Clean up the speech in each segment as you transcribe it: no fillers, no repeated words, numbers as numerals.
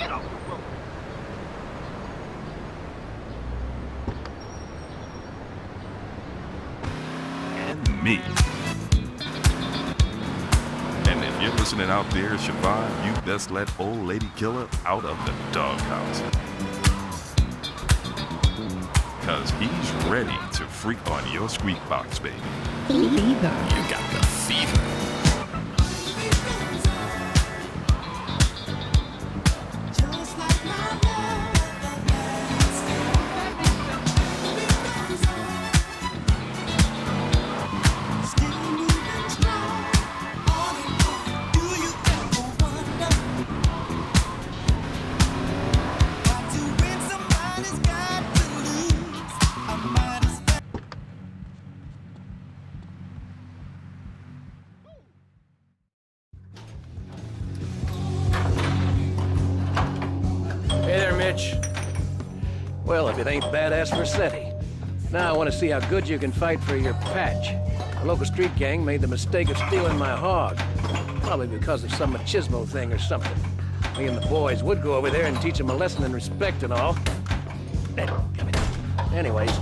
Get off the road. And me. And if you're listening out there, Siobhan, you best let Old Lady Killer out of the doghouse. Cause he's ready to freak on your squeak box, baby. Fever. You got the fever. Hey there, Mitch. Well, if it ain't Badass Versetti. Now I want to see how good you can fight for your patch. A local street gang made the mistake of stealing my hog. Probably because of some machismo thing or something. Me and the boys would go over there and teach them a lesson in respect and all. Anyways,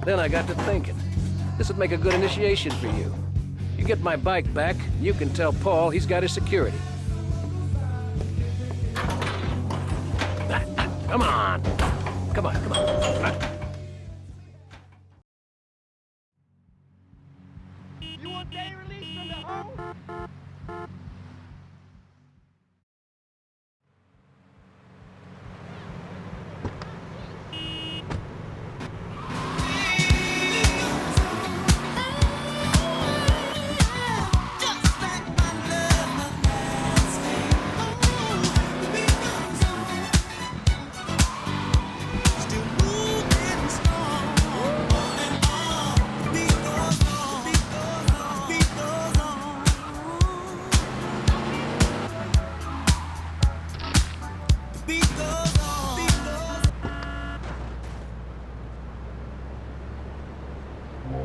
then I got to thinking. This would make a good initiation for you. You get my bike back, you can tell Paul he's got his security. Come on. Come on, come on. You want day release from the home?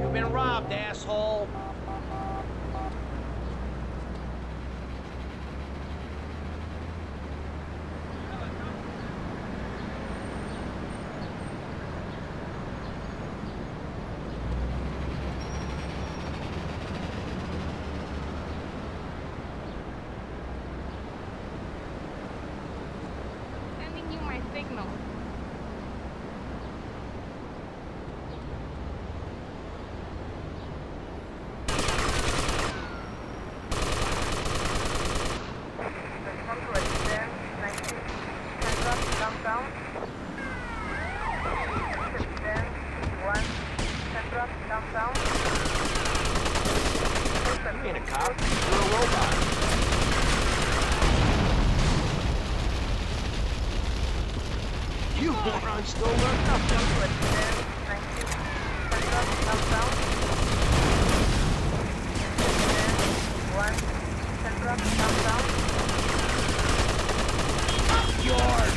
You've been robbed, asshole. Sending you my signal. You ain't a cop. You're a robot. You moron stole our yours.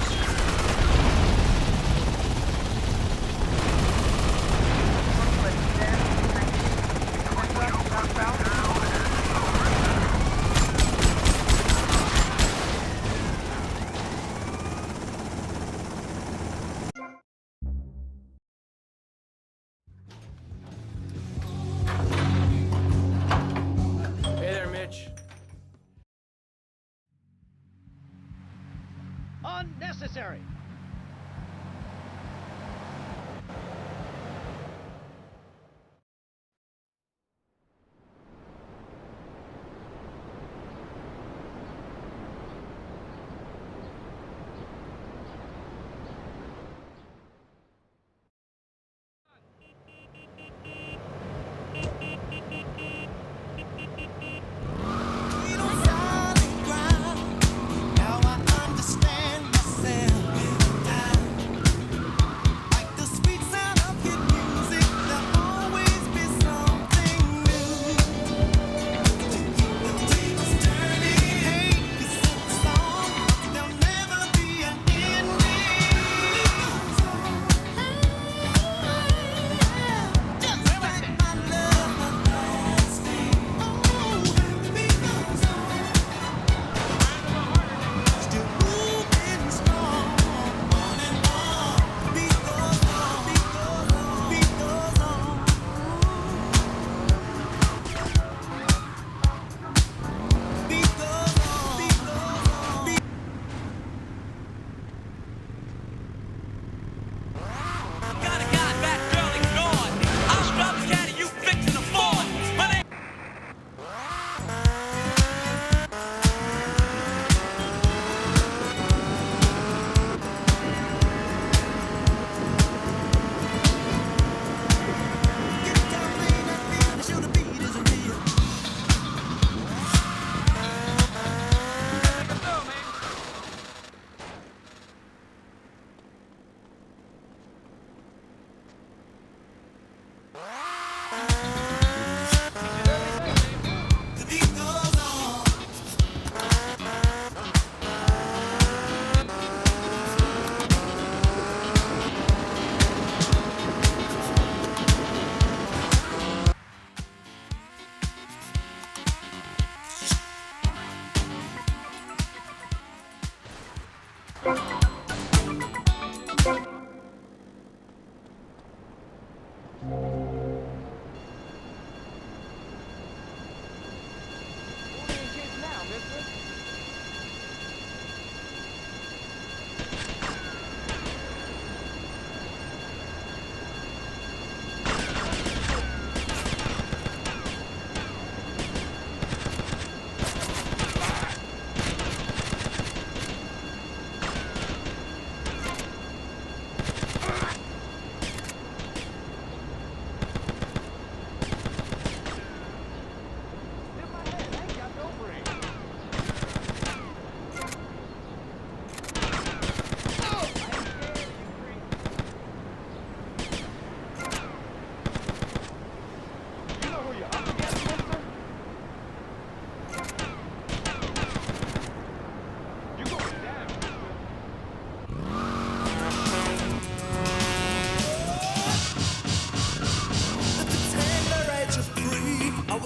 Hey there, Mitch. Unnecessary. Now I understand myself.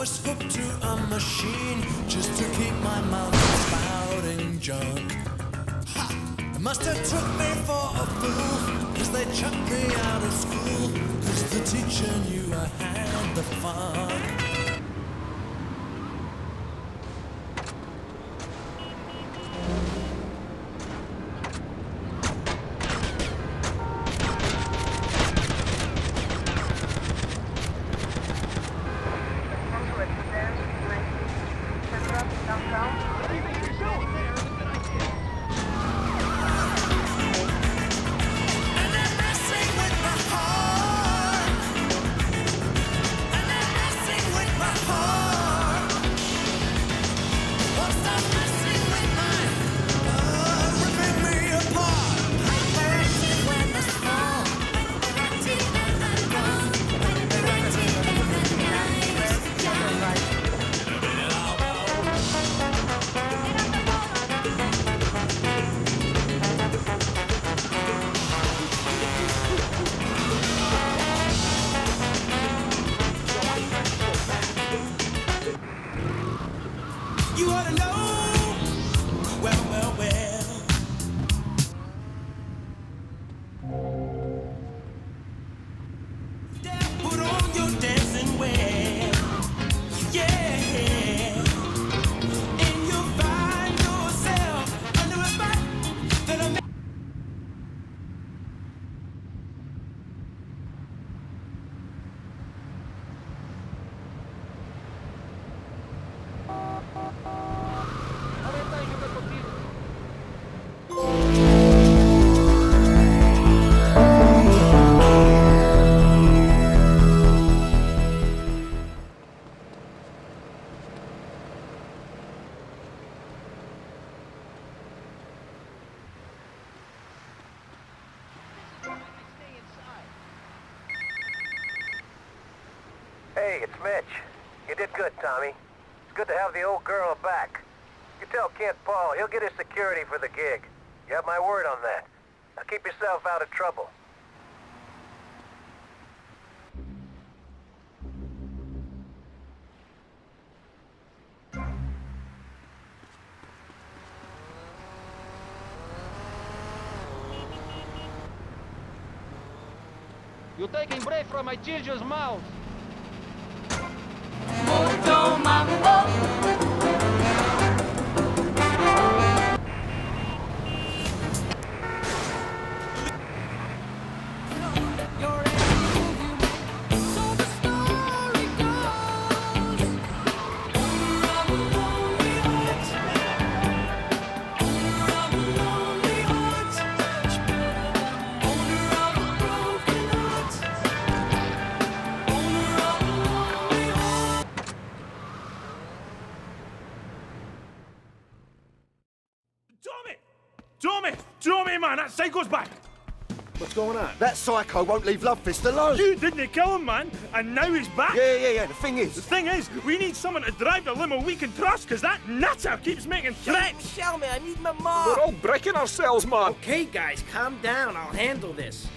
was hooked to a machine just to keep my mouth from spouting junk. Ha! They must have took me for a fool, 'cause they chucked me out of school, 'cause the teacher knew I had the fun. You ought to know, well, well, well. Put on your dancing wear, yeah. And you'll find yourself under a spot that'll make Hey, it's Mitch. You did good, Tommy. It's good to have the old girl back. You tell Kent Paul he'll get his security for the gig. You have my word on that. Now keep yourself out of trouble. You're taking breath from my children's mouth. Tommy, man, that psycho's back! What's going on? That psycho won't leave Lovefist alone. You didn't kill him, man, and now he's back! Yeah. The thing The is... thing is, we need someone to drive the limo we can trust, because that nutter keeps making threats! Show me, I need my mom. We're all breaking ourselves, man! Okay, guys, calm down. I'll handle this.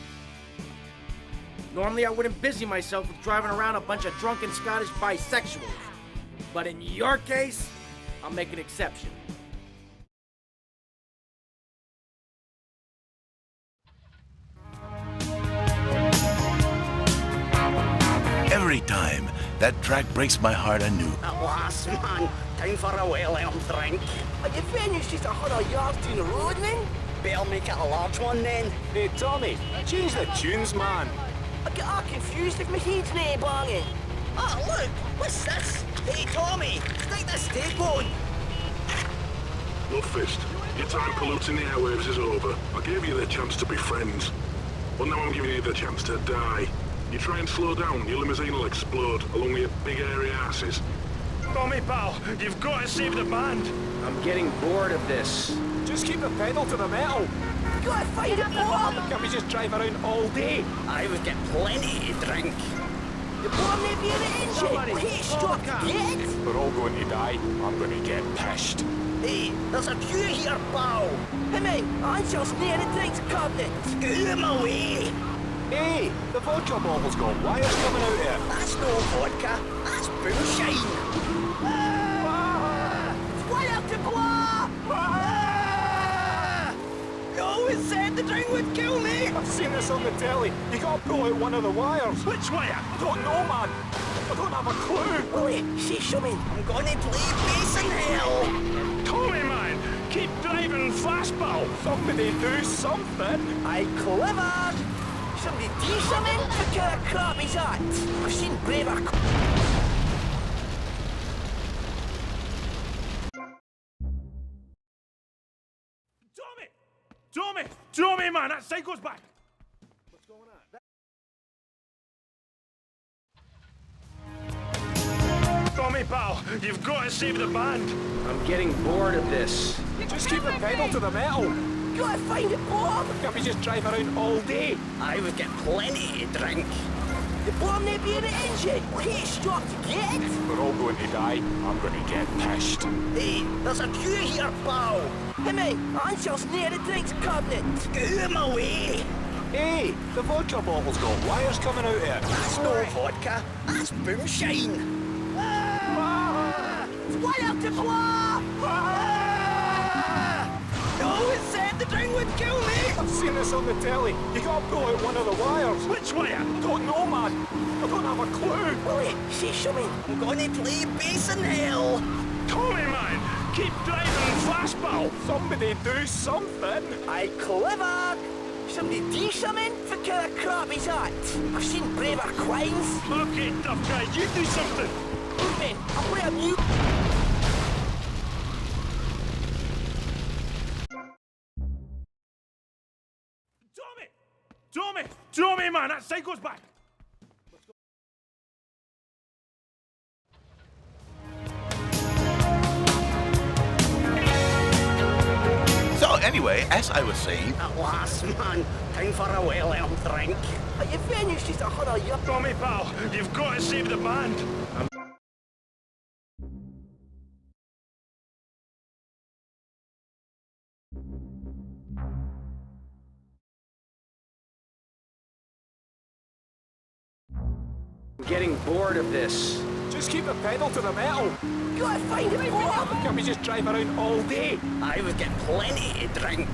Normally, I wouldn't busy myself with driving around a bunch of drunken Scottish bisexuals. But in your case, I'll make an exception. every time. That track breaks my heart anew. At last, man. Time for a well-earned drink. Are your venues just 100 yards down the road, man? Better make it a large one, then. Hey, Tommy, change the tunes, man. I get all confused if my head's nae banging. Oh, look! What's this? Hey, Tommy, stick this tape on. Look, Fist, your time polluting the airwaves is over. I gave you the chance to be friends. But now I'm giving you the chance to die. You try and slow down, your limousine will explode, along with your big airy asses. Tommy, pal, you've got to save the band. I'm getting bored of this. Just keep the pedal to the metal. You gotta find it, Bob! Can't we just drive around all day? I would get plenty to drink. The bomb may be in the engine. We hate stop yet. We're all going to die. I'm going to get pissed. Hey, there's a queue here, pal. Hey, mate, Ansel's near the drinks cabinet. Get him away. Hey, the vodka bottle's got wires coming out here. That's no vodka. That's moonshine. What up to blow? You always said the drink would kill me. I've seen this on the telly. You gotta pull out one of the wires. Which wire? I don't know, man. I don't have a clue. Wait, see something. I'm gonna play bass in hell. Tommy, man, keep driving fast, pal. Somebody do something. I clever. Somebody do something? What kind of crap is that? I've seen braver. Tommy, man, that cycle's back. What's going on? Tommy, pal, you've got to save the band. I'm getting bored of this. Just keep the pedal to the metal. You gotta find it, Bob! Can't we just drive around all day? I would get plenty to drink. The bomb may be in the engine. We hate stop to get. We're all going to die. I'm going to get pissed. Hey, there's a queue here, pal. Hey, mate, Ansel's near the drinks cabinet. Get him away. Hey, the vodka bottle's got wires coming out here. That's no vodka. That's moonshine. What up to blow? You always said the drink would kill me. I've seen this on the telly. You gotta pull out one of the wires. Which wire? Don't know, man. I don't have a clue. Wait, see something. I'm gonna play bass in hell. Tommy, man, keep driving fast, pal. Somebody do something. I clever. Somebody do something? What kind of crap is that? I've seen braver crimes. Okay, tough guy, you do something. Look, man, I'll play a new... Tommy, man, that cycle's back. So anyway, as I was saying... At last, man. Time for a well-earned drink. Are your venues just 100 yards? Tommy, pal, you've got to save the band. I'm getting bored of this. Just keep the pedal to the metal. You gotta find it, Bob! Can't we just drive around all day? I would get plenty to drink.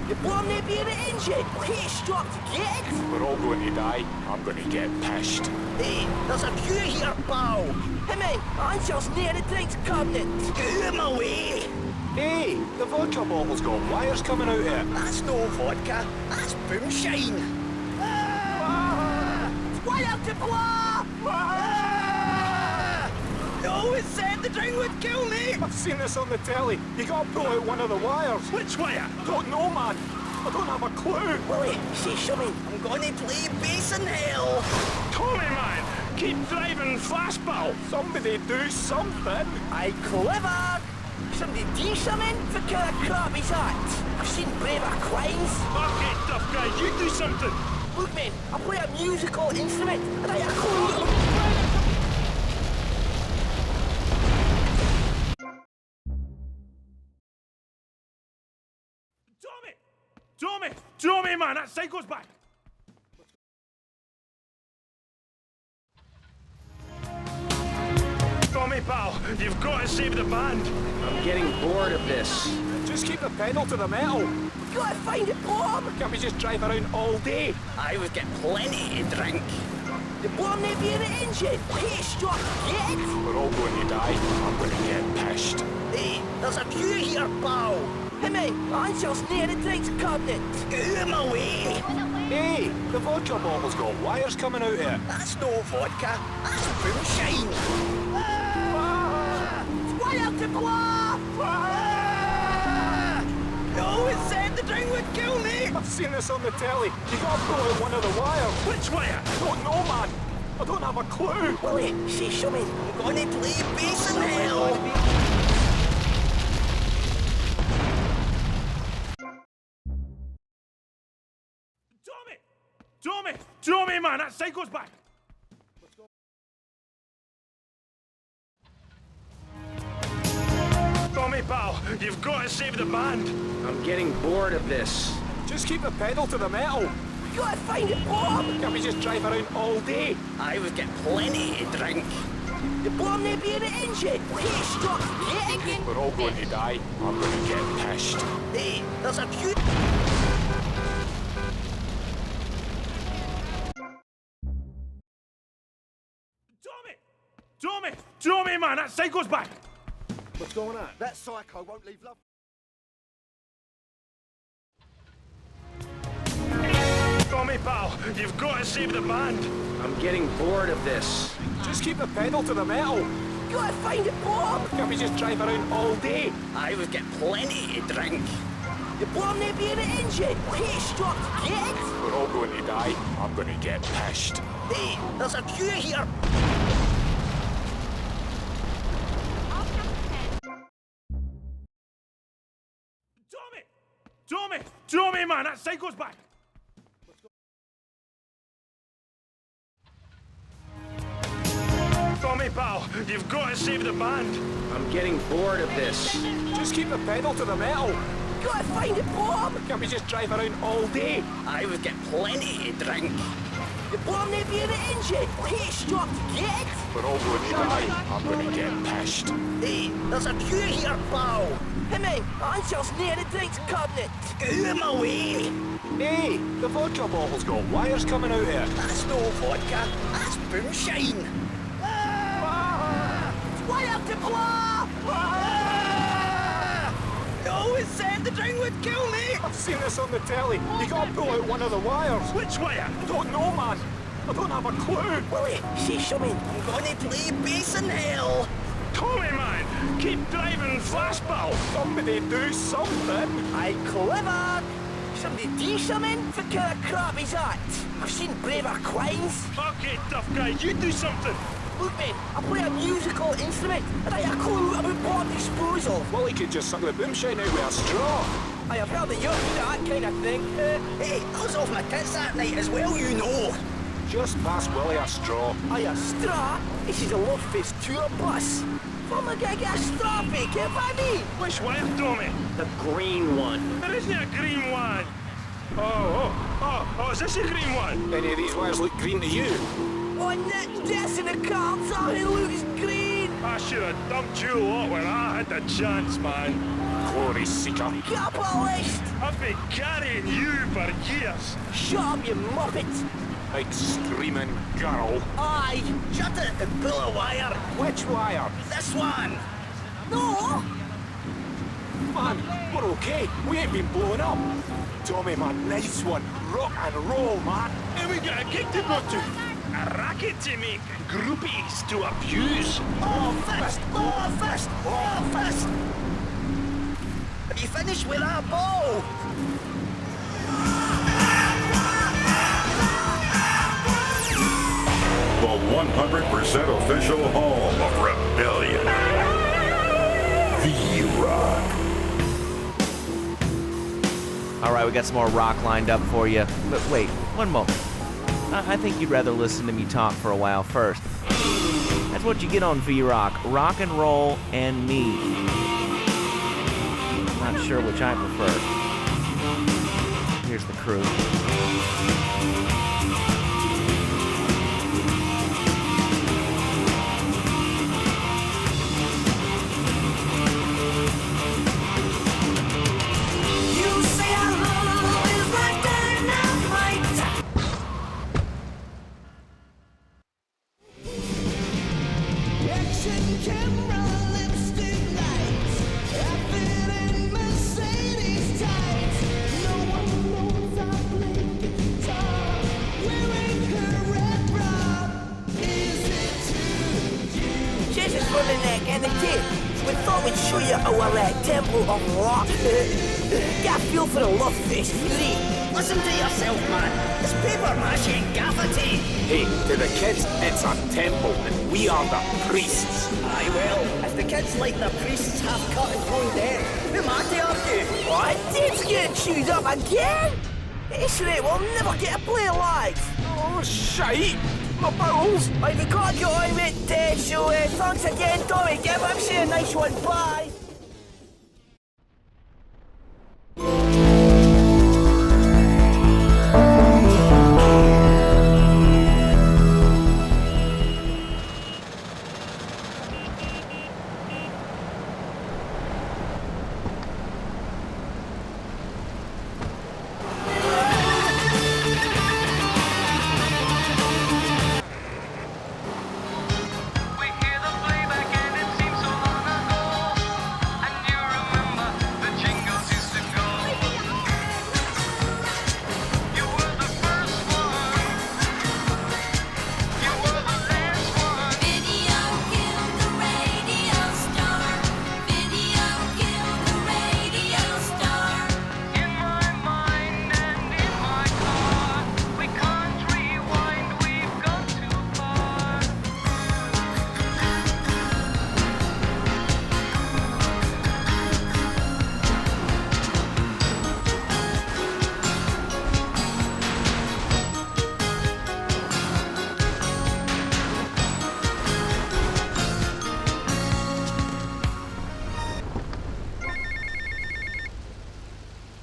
The bomb may be in the engine. We hate stop to get. We're all going to die. I'm going to get pissed. Hey, there's a queue here, pal. Hey, mate, Ansel's near the drinks cabinet. Get him away. Hey, the vodka bottle's got wires coming out here. That's no vodka. That's moonshine. What up to blow? You always said the drink would kill me. I've seen this on the telly. You gotta pull out one of the wires. Which wire? Don't know, man. I don't have a clue. Wait, see something. I'm gonna play bass in hell. Tommy, man, keep driving fast, pal. Somebody do something. I clever. Somebody do something? What kind of crap is that? I've seen braver crimes. Okay, tough guy, you do something. Look, man, I play a musical instrument, and I clue. Tommy, man, that cycle's back. Tommy, pal, you've got to save the band. I'm getting bored of this. Just keep the pedal to the metal. You gotta find it, Bob! Can't we just drive around all day? I would get plenty to drink. The bomb may be in the engine. Hey, stop, get it? We're all going to die. I'm going to get pissed. Hey, there's a queue here, pal. Hey, mate, Ansel's near the drinks cabinet. Get him away. Hey, the vodka bottle's got wires coming out of it. That's no vodka. That's moonshine. Fire to blow! No, it said the drink would kill me. I've seen this on the telly. You gotta pull out one of the wires. Which wire? Don't know, man. I don't have a clue. Willie, say something. I'm gonna play bass in hell. Tommy, man, that psycho's back! Tommy, pal, you've got to save the band. I'm getting bored of this. Just keep the pedal to the metal. We gotta find it, Bob. Can't we just drive around all day? I would get plenty to drink. The bomb may be in the engine. Hey, stop, get it? We're all going to die. I'm going to get pissed. Hey, there's a queue. Tommy, man, that psycho's back! What's going on? That psycho won't leave love. Tommy, pal, you've got to save the band. I'm getting bored of this. Just keep the pedal to the metal. We gotta find it, Bob. Can't we just drive around all day? I would get plenty to drink. The bomb may be in the engine. Hey, stop, get it? We're all going to die. I'm going to get pissed. Hey, there's a queue here. Tommy, man, that psycho's back! Tommy, pal, you've got to save the band. I'm getting bored of this. Just keep the pedal to the metal. We gotta find it, Bob. Can't we just drive around all day? I would get plenty to drink. The bomb may be in the engine. Hey, stop, get it? We're all going to die. I'm going to get pissed. Hey, there's a queue here, pal. Hey, mate, Ansel's near the drinks cabinet. Get him away. Hey, the vodka bottle's got wires coming out of it. That's no vodka. That's moonshine. Fire to blow! No, it said the drink would kill me. I've seen this on the telly. You gotta pull out one of the wires. Which wire? Don't know, man. I don't have a clue. Willie, say something. I'm gonna play bass in hell. Tommy, man, keep driving fast, pal. Somebody do something. Aye, clever. Somebody do something? What kind of crap is that? I've seen braver quines. Okay, tough guy, you do something. Look, mate, I play a musical instrument, and I have a clue about bomb disposal. Well, he could just suck the boomshine out with a straw. I have heard that you're good at that kind of thing. Hey, I was off my tits that night as well, you know. Just pass Willie a straw. Aye, a straw? This is a Love Fist tour bus. From a gig, a straw fake, if I mean. Which wire, Tommy? The green one. There isn't a green one. Oh, is this a green one? Any of these wires look green to you? Oh, Nick, this in the cards, oh, it looks green. I should have dumped you a lot when I had the chance, man. Glory seeker. Capitalist. I've been carrying you for years. Shut up, you muppet. Big screaming girl. Aye, shut it and pull a wire. Which wire? This one. No. Man, we're okay. We ain't been blown up. Tommy, man, nice one. Rock and roll, man. And we got a gig to go to. A racket to make. Groupies to abuse. Oh, fist! Oh, fist! Oh, fist! Have you finished with that ball? The 100% official home of rebellion. V-Rock. All right, we got some more rock lined up for you. But wait, one moment. I think you'd rather listen to me talk for a while first. That's what you get on V-Rock. Rock and roll and me. Not sure which I prefer. Here's the crew. or Temple of Rock. Get a feel for the love fest fury. Listen to yourself, man. It's paper mache and gaffer tape. Hey, to the kids, it's a temple, and we are the priests. Aye, well, if the kids like the priests half cut and tone dead, who am I to argue? What? Dave's getting chewed up again? It's right, we'll never get to play live. Oh, shite! My balls! Right, we gotta get on with it, so thanks again, Tommy. Give MC a nice one. Bye.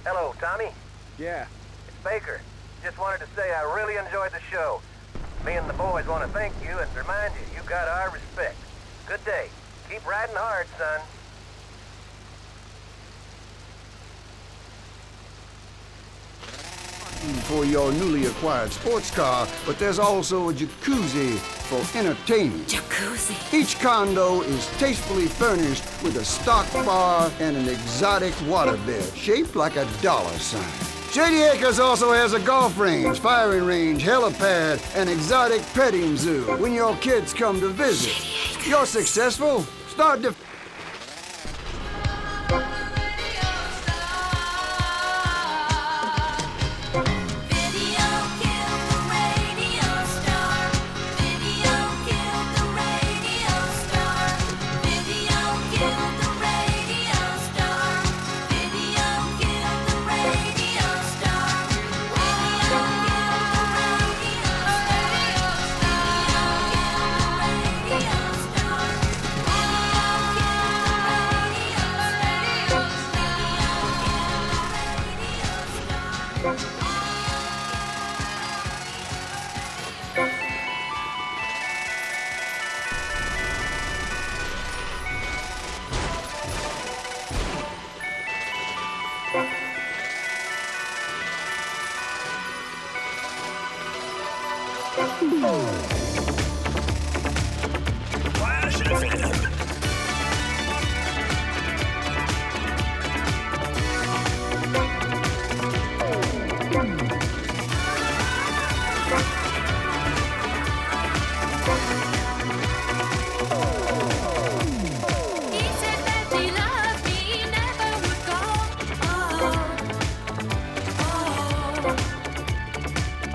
Hello, Tommy. Yeah. It's Baker. Just wanted to say I really enjoyed the show. Me and the boys want to thank you and remind you got our respect. Good day. Keep riding hard, son. For your newly acquired sports car, but there's also a jacuzzi for entertainment. Jacuzzi. Each condo is tastefully furnished with a stock bar and an exotic waterbed shaped like a dollar sign. Shady Acres also has a golf range, firing range, helipad, and exotic petting zoo when your kids come to visit. You're successful. Start to...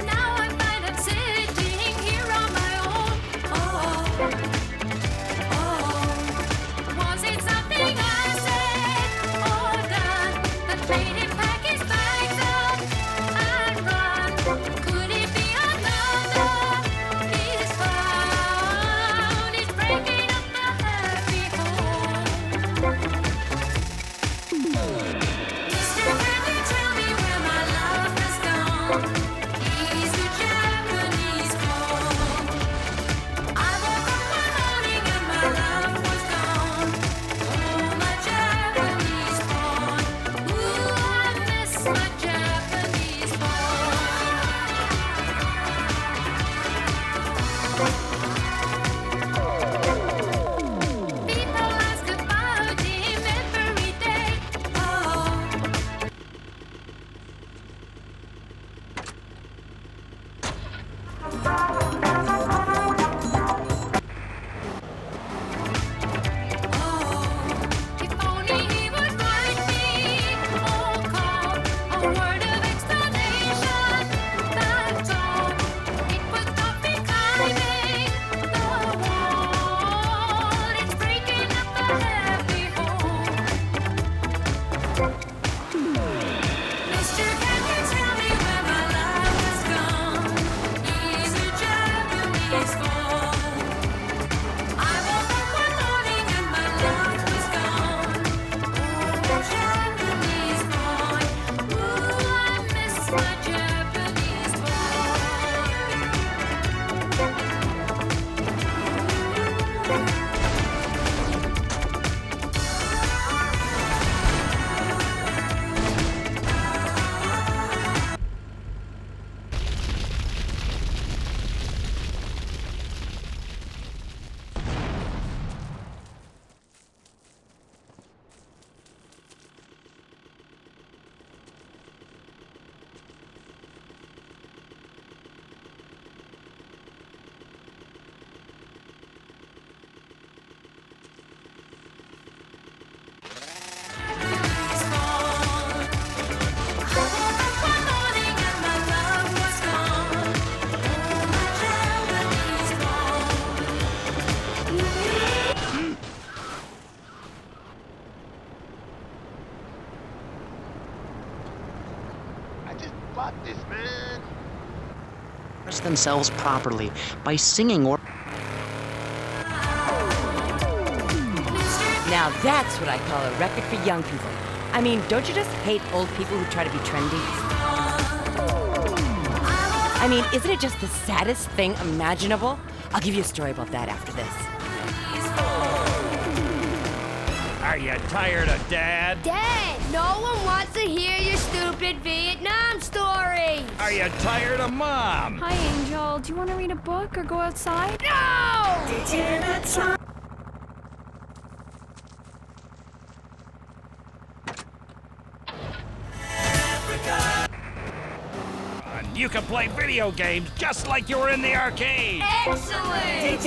Now I find I'm sitting here on my Fuck this, man. Themselves properly by singing or... Now that's what I call a record for young people. I mean, don't you just hate old people who try to be trendy? I mean, isn't it just the saddest thing imaginable? I'll give you a story about that after this. Are you tired of Dad? Dad, no one wants to hear your stupid Vietnam stories. Are you tired of Mom? Hi, Angel. Do you want to read a book or go outside? No! You can play video games just like you were in the arcade. Excellent!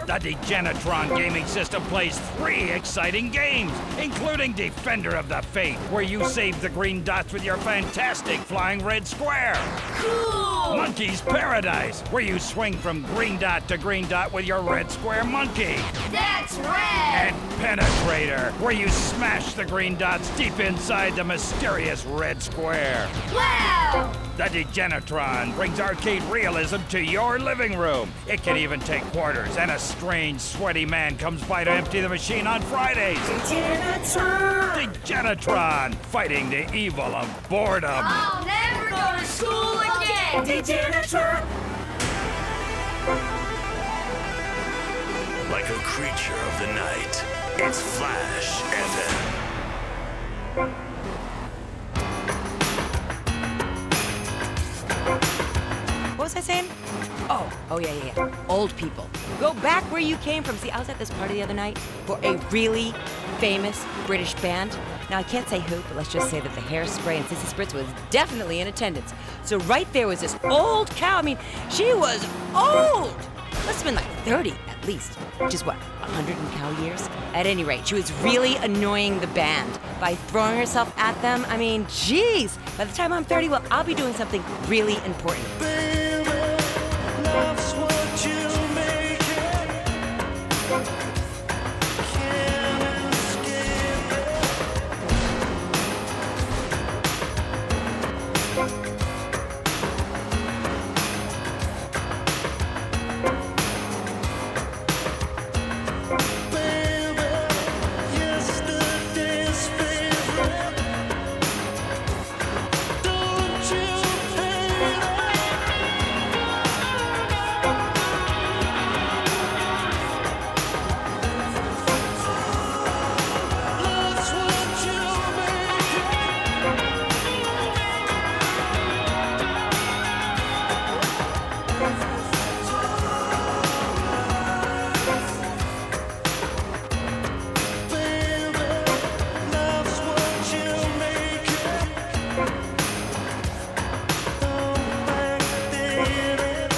The Degenitron gaming system plays 3 exciting games, including Defender of the Faith, where you save the green dots with your fantastic flying red square. Cool! Monkey's Paradise, where you swing from green dot to green dot with your red square monkey. That's rad! And Penetrator, where you smash the green dots deep inside the mysterious red square. Wow! The Degenitron brings arcade realism to your living room. It can even take quarters, and a strange, sweaty man comes by to empty the machine on Fridays. Degenitron, fighting the evil of boredom. I'll never go to school again! Degenitron! Like a creature of the night, it's Flash FM. What was I saying? Oh yeah. Old people. Go back where you came from. See, I was at this party the other night for a really famous British band. Now, I can't say who, but let's just say that the Hairspray and Sissy Spritz was definitely in attendance. So right there was this old cow. I mean, she was old. Must have been like 30 at least, which is what, 100 and cow years? At any rate, she was really annoying the band by throwing herself at them. I mean, geez, by the time I'm 30, well, I'll be doing something really important. Love's what you make it. Can't escape Baby, yesterday's favorite. Don't you hate it? Love's what you make it. Baby, love's what you make it. Don't backdate it.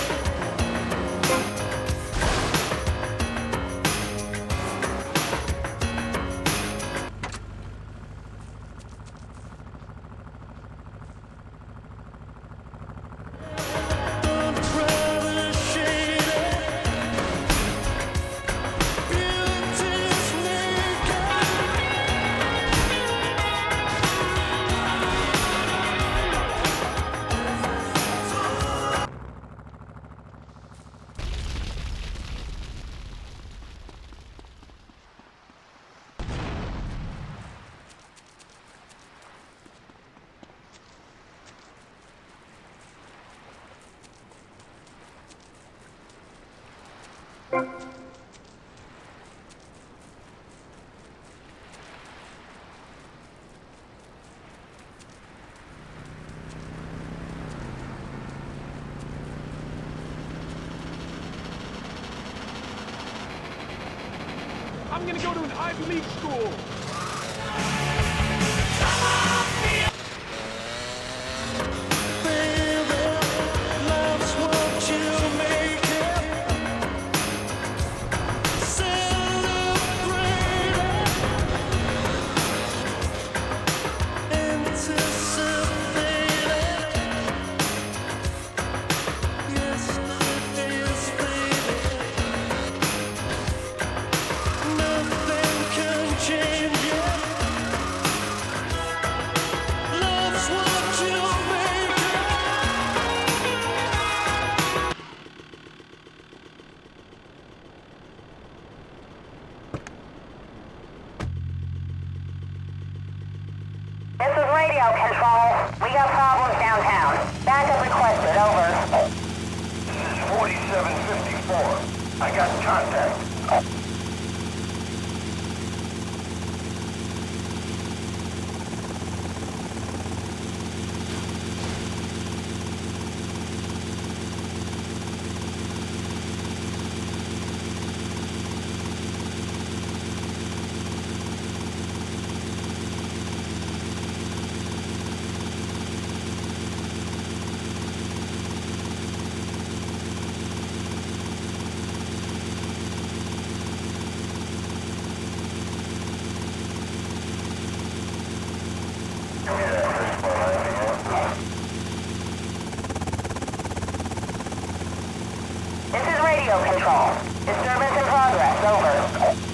Don't try to shade it. Beauty's naked. I'm gonna go to an Ivy League school. Baby, love's what you make it. Celebrate it. Anticipate it. Yesterday's baby. Nothing can change radio control. Disturbance in progress. Over.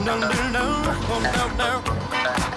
No, no, no, oh, no, no.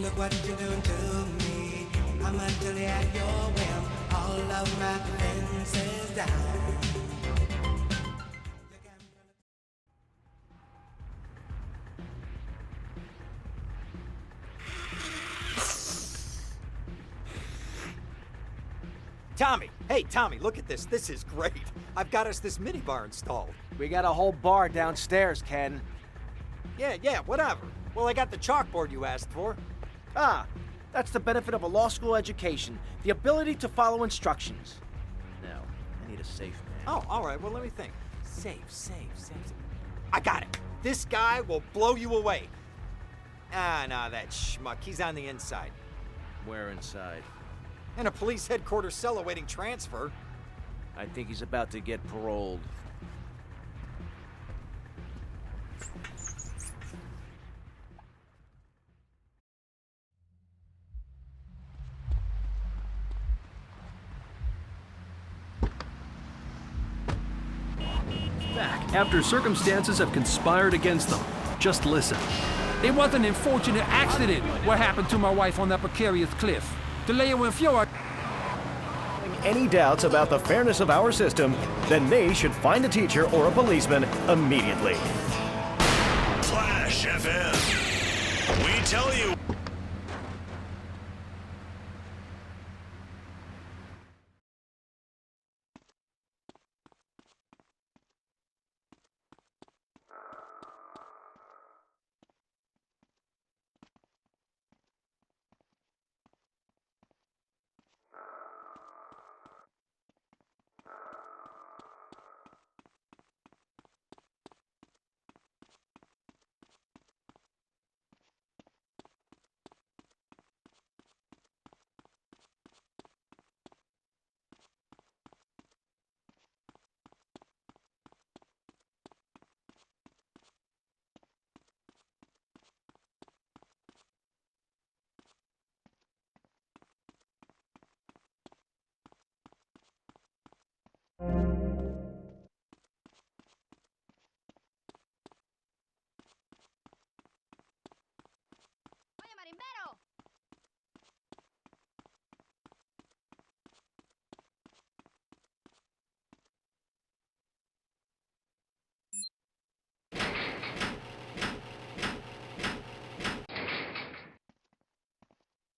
look what you're doing to me. I'm utterly at your whim. All of my defenses down. Tommy! Hey, Tommy, look at this. This is great. I've got us this minibar installed. We got a whole bar downstairs, Ken. Yeah, whatever. Well, I got the chalkboard you asked for. Ah, that's the benefit of a law school education. The ability to follow instructions. Now, I need a safe man. Oh, all right. Well, let me think. Safe. I got it. This guy will blow you away. Nah, that schmuck. He's on the inside. Where inside? In a police headquarters cell awaiting transfer. I think he's about to get paroled. Back after circumstances have conspired against them. Just listen. It was an unfortunate accident what happened to my wife on that precarious cliff. The layer went fjord. Any doubts about the fairness of our system, then they should find a teacher or a policeman immediately. Flash FM. We tell you.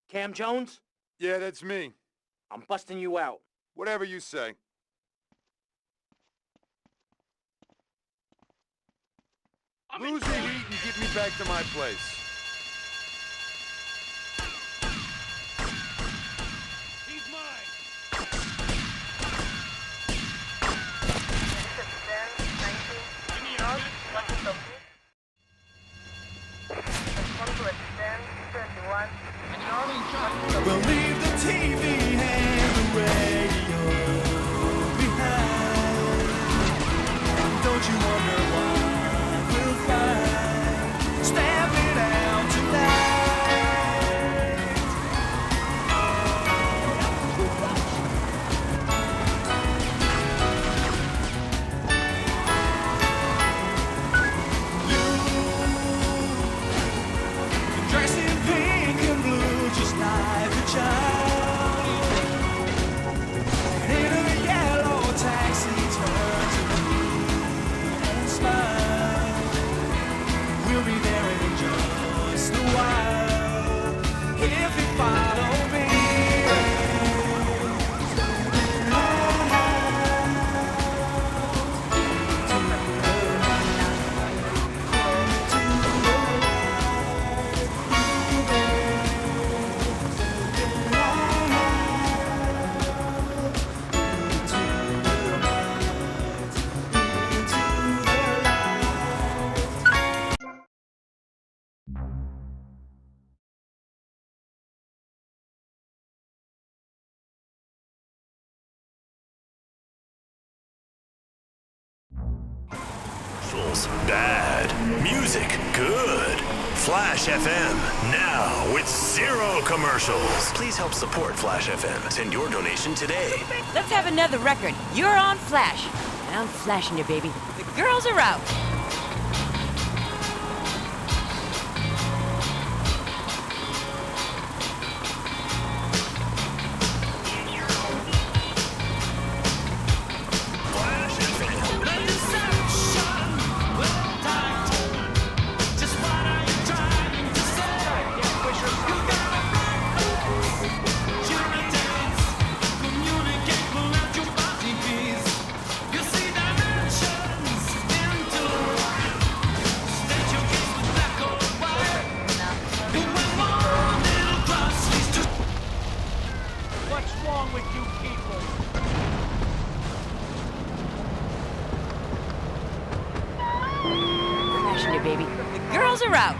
Cam Jones? Yeah, that's me. I'm busting you out. Whatever you say. Lose the heat and get me back to my place. He's mine. We'll leave the TV and the radio behind. Don't you wonder what we'll find? Stamping out tonight. You dress in pink and blue just like a child. In a yellow taxi, turn to me and smile. We'll be there in just a while if you follow me. Commercials bad. Music good. Flash FM now with 0 commercials. Please help support Flash FM. Send your donation today. Let's have another record. You're on Flash. And I'm flashing you, baby. The girls are out. are out.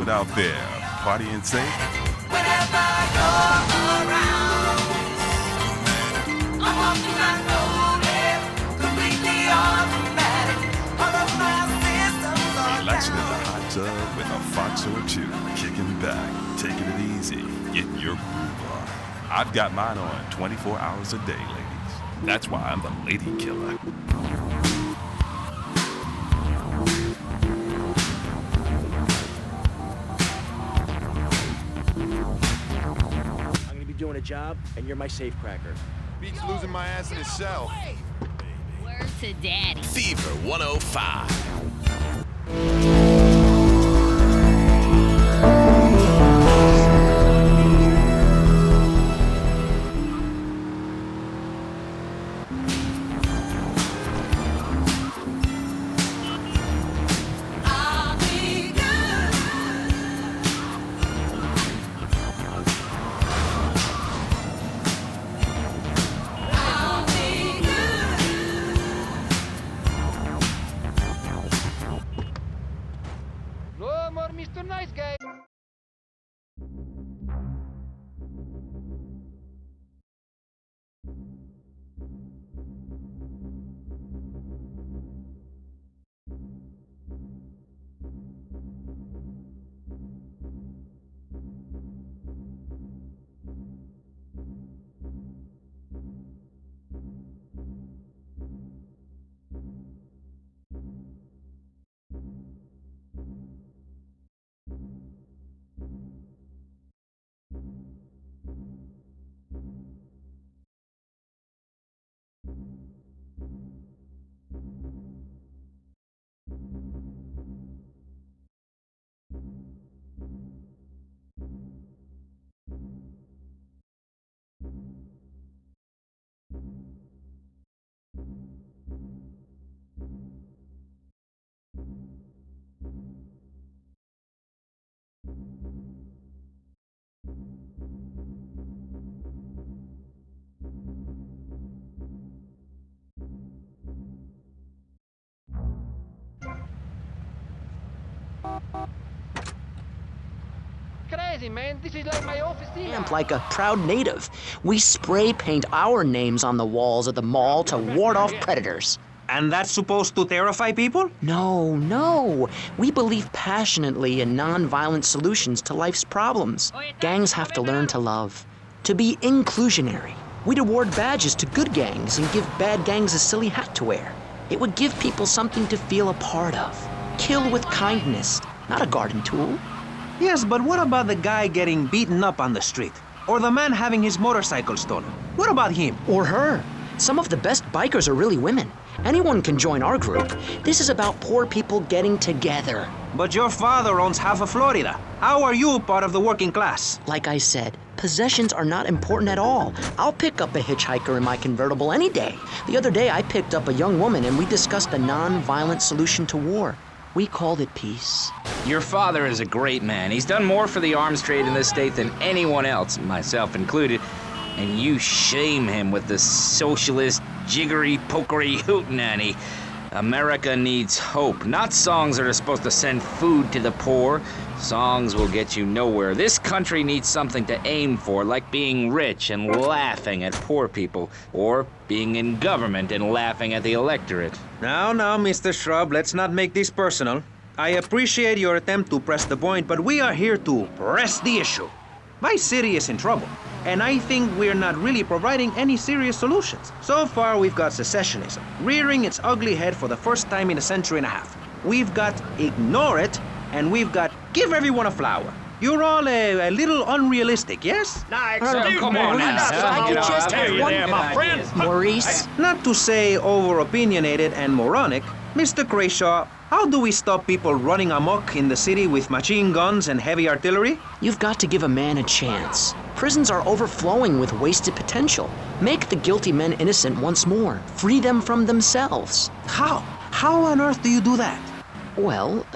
Out there, partying safe? Whenever you're around, I'm walking my road, completely automatic. All of my systems are Relaxing in the hot tub with a fox or two, kicking back, taking it easy, getting your groove on. I've got mine on 24 hours a day, ladies. That's why I'm the lady killer. Doing a job, and you're my safecracker. Beats losing my ass in his cell. Word to daddy. Fever 105. Mr. Nice Guy. Crazy, man. This is like my office here. Camp like a proud native. We spray paint our names on the walls of the mall to ward off predators. And that's supposed to terrify people? No. We believe passionately in non-violent solutions to life's problems. Gangs have to learn to love, to be inclusionary. We'd award badges to good gangs and give bad gangs a silly hat to wear. It would give people something to feel a part of. Kill with kindness, not a garden tool. Yes, but what about the guy getting beaten up on the street? Or the man having his motorcycle stolen? What about him? Or her. Some of the best bikers are really women. Anyone can join our group. This is about poor people getting together. But your father owns half of Florida. How are you part of the working class? Like I said, possessions are not important at all. I'll pick up a hitchhiker in my convertible any day. The other day, I picked up a young woman and we discussed a non-violent solution to war. We called it peace. Your father is a great man. He's done more for the arms trade in this state than anyone else, myself included. And you shame him with this socialist, jiggery-pokery hootenanny. America needs hope, not songs that are supposed to send food to the poor. Songs will get you nowhere. This country needs something to aim for, like being rich and laughing at poor people, or being in government and laughing at the electorate. Now, Mr. Shrub, let's not make this personal. I appreciate your attempt to press the point, but we are here to press the issue. Vice City is in trouble, and I think we're not really providing any serious solutions. So far, we've got secessionism, rearing its ugly head for the first time in a century and a half. We've got ignore it, and we've got give everyone a flower. You're all a little unrealistic, yes? Come on now. Maurice? Not to say over-opinionated and moronic, Mr. Crashaw, how do we stop people running amok in the city with machine guns and heavy artillery? You've got to give a man a chance. Prisons are overflowing with wasted potential. Make the guilty men innocent once more. Free them from themselves. How? How on earth do you do that? Well,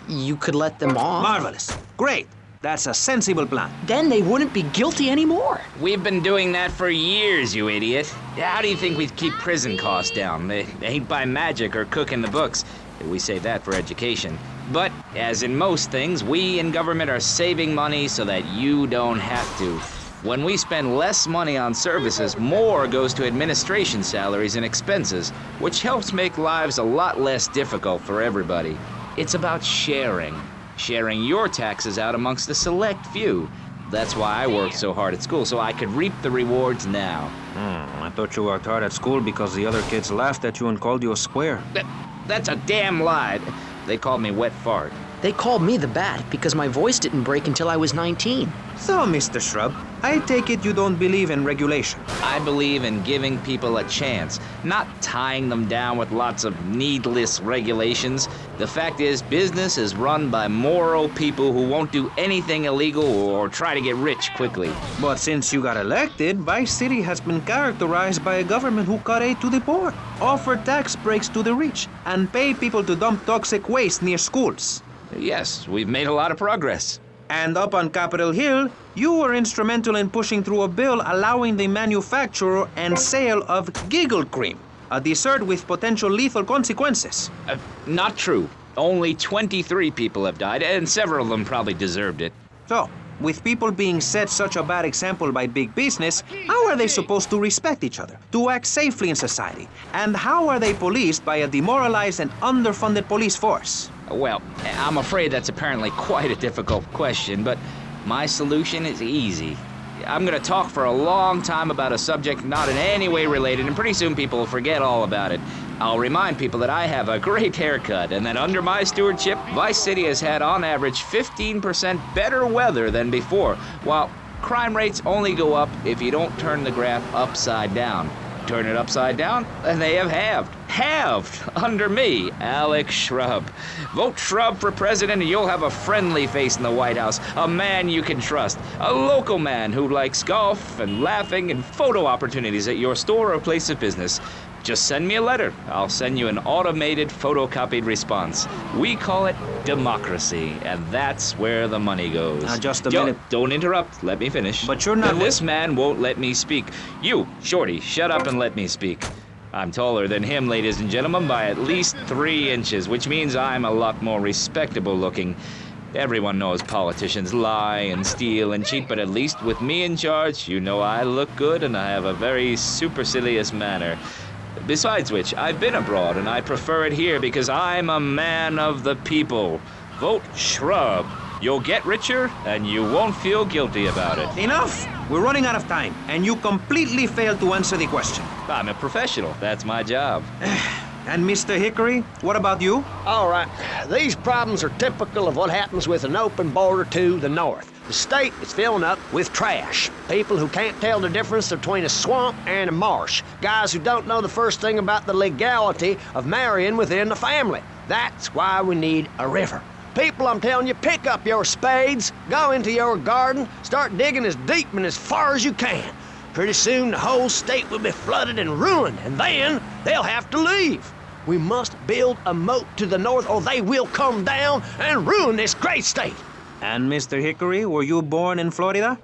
you could let them off. Marvelous. Great. That's a sensible plan. Then they wouldn't be guilty anymore. We've been doing that for years, you idiot. How do you think we'd keep prison costs down? They ain't by magic or cooking the books. We save that for education. But, as in most things, we in government are saving money so that you don't have to. When we spend less money on services, more goes to administration salaries and expenses, which helps make lives a lot less difficult for everybody. It's about sharing your taxes out amongst the select few. That's why I worked so hard at school, so I could reap the rewards now. I thought you worked hard at school because the other kids laughed at you and called you a square. That's a damn lie. They called me wet fart. They called me the Bat because my voice didn't break until I was 19. So, Mr. Shrub, I take it you don't believe in regulation. I believe in giving people a chance, not tying them down with lots of needless regulations. The fact is, business is run by moral people who won't do anything illegal or try to get rich quickly. But since you got elected, Vice City has been characterized by a government who cut aid to the poor, offer tax breaks to the rich, and pay people to dump toxic waste near schools. Yes, we've made a lot of progress. And up on Capitol Hill, you were instrumental in pushing through a bill allowing the manufacture and sale of giggle cream, a dessert with potential lethal consequences. Not true. Only 23 people have died, and several of them probably deserved it. So, with people being set such a bad example by big business, how are they supposed to respect each other, to act safely in society? And how are they policed by a demoralized and underfunded police force? Well, I'm afraid that's apparently quite a difficult question, but my solution is easy. I'm gonna talk for a long time about a subject not in any way related, and pretty soon people will forget all about it. I'll remind people that I have a great haircut, and that under my stewardship, Vice City has had on average 15% better weather than before, while crime rates only go up if you don't turn the graph upside down. Turn it upside down, and they have halved under me, Alex Shrub. Vote Shrub for president and you'll have a friendly face in the White House, a man you can trust, a local man who likes golf and laughing and photo opportunities at your store or place of business. Just send me a letter. I'll send you an automated photocopied response. We call it democracy, and that's where the money goes. Now, just a minute. Don't interrupt. Let me finish. But you're not... This man won't let me speak. You, Shorty, shut up and let me speak. I'm taller than him, ladies and gentlemen, by at least 3 inches, which means I'm a lot more respectable looking. Everyone knows politicians lie and steal and cheat, but at least with me in charge, you know I look good and I have a very supercilious manner. Besides which, I've been abroad, and I prefer it here because I'm a man of the people. Vote Shrub. You'll get richer, and you won't feel guilty about it. Enough! We're running out of time, and you completely failed to answer the question. I'm a professional. That's my job. And Mr. Hickory, what about you? All right, these problems are typical of what happens with an open border to the north. The state is filling up with trash. People who can't tell the difference between a swamp and a marsh. Guys who don't know the first thing about the legality of marrying within the family. That's why we need a river. People, I'm telling you, pick up your spades, go into your garden, start digging as deep and as far as you can. Pretty soon the whole state will be flooded and ruined, and then they'll have to leave. We must build a moat to the north or they will come down and ruin this great state. And Mr. Hickory, were you born in Florida?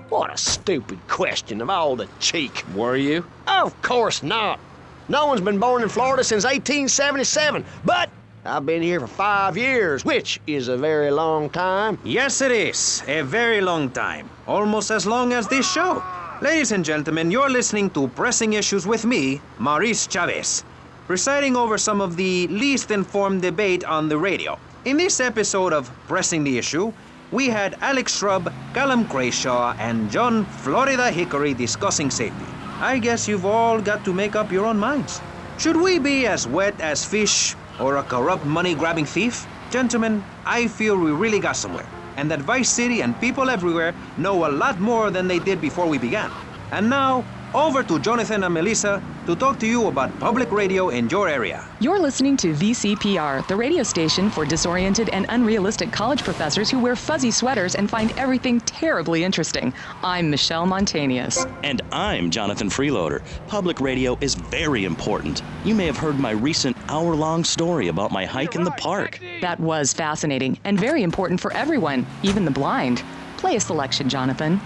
What a stupid question of all the cheek. Were you? Of course not. No one's been born in Florida since 1877, but I've been here for 5 years, which is a very long time. Yes, it is. A very long time. Almost as long as this show. Ladies and gentlemen, you're listening to Pressing Issues with me, Maurice Chavez, presiding over some of the least informed debate on the radio. In this episode of Pressing the Issue, we had Alex Shrub, Callum Crayshaw, and John Florida Hickory discussing safety. I guess you've all got to make up your own minds. Should we be as wet as fish or a corrupt money-grabbing thief? Gentlemen, I feel we really got somewhere, and that Vice City and people everywhere know a lot more than they did before we began. And now, over to Jonathan and Melissa to talk to you about public radio in your area. You're listening to VCPR, the radio station for disoriented and unrealistic college professors who wear fuzzy sweaters and find everything terribly interesting. I'm Michelle Montanius. And I'm Jonathan Freeloader. Public radio is very important. You may have heard my recent hour-long story about my hike in the park. That was fascinating and very important for everyone, even the blind. Play a selection, Jonathan.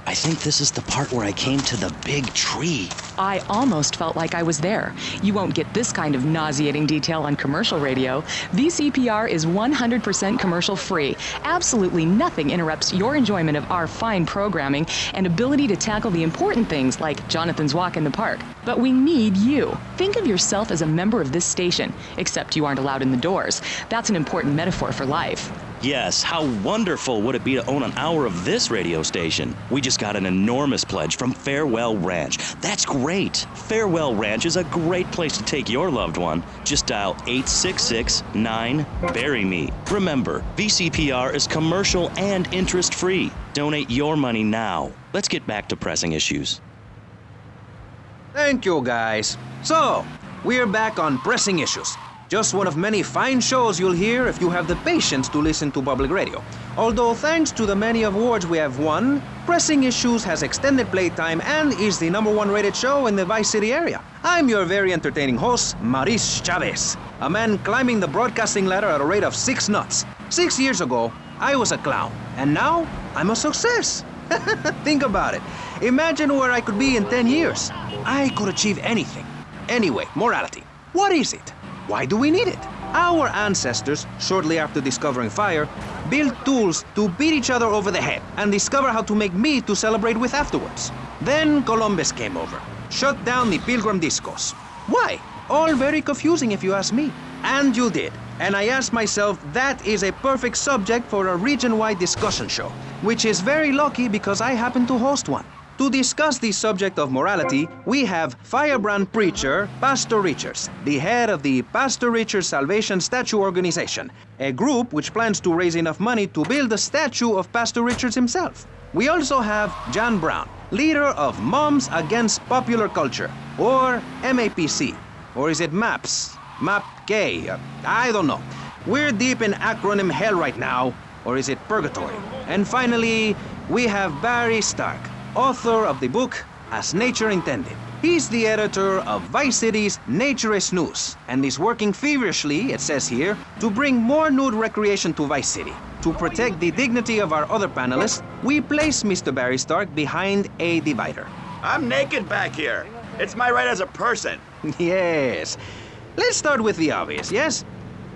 I think this is the part where I came to the big tree. I almost felt like I was there. You won't get this kind of nauseating detail on commercial radio. VCPR is 100% commercial free. Absolutely nothing interrupts your enjoyment of our fine programming and ability to tackle the important things like Jonathan's walk in the park. But we need you. Think of yourself as a member of this station, except you aren't allowed in the doors. That's an important metaphor for life. Yes, how wonderful would it be to own an hour of this radio station? We just got an enormous pledge from Farewell Ranch. That's great. Farewell Ranch is a great place to take your loved one. Just dial 866-9-BURY-ME. Remember, VCPR is commercial and interest-free. Donate your money now. Let's get back to pressing issues. Thank you, guys. So, we're back on Pressing Issues. Just one of many fine shows you'll hear if you have the patience to listen to public radio. Although thanks to the many awards we have won, Pressing Issues has extended playtime and is the #1 rated show in the Vice City area. I'm your very entertaining host, Maurice Chavez, a man climbing the broadcasting ladder at a rate of 6 knots. 6 years ago, I was a clown, and now I'm a success. Think about it. Imagine where I could be in 10 years. I could achieve anything. Anyway, morality. What is it? Why do we need it? Our ancestors, shortly after discovering fire, built tools to beat each other over the head and discover how to make meat to celebrate with afterwards. Then Columbus came over, shut down the Pilgrim discos. Why? All very confusing if you ask me. And you did. And I asked myself, that is a perfect subject for a region-wide discussion show, which is very lucky because I happen to host one. To discuss the subject of morality, we have firebrand preacher Pastor Richards, the head of the Pastor Richards Salvation Statue Organization, a group which plans to raise enough money to build a statue of Pastor Richards himself. We also have John Brown, leader of Moms Against Popular Culture, or MAPC. Or is it MAPS? MAPK? I don't know. We're deep in acronym hell right now, or is it purgatory? And finally, we have Barry Stark, author of the book As Nature Intended. He's the editor of Vice City's Naturist News and is working feverishly, it says here, to bring more nude recreation to Vice City. To protect the dignity of our other panelists, we place Mr. Barry Stark behind a divider. I'm naked back here. It's my right as a person. Yes. Let's start with the obvious, yes?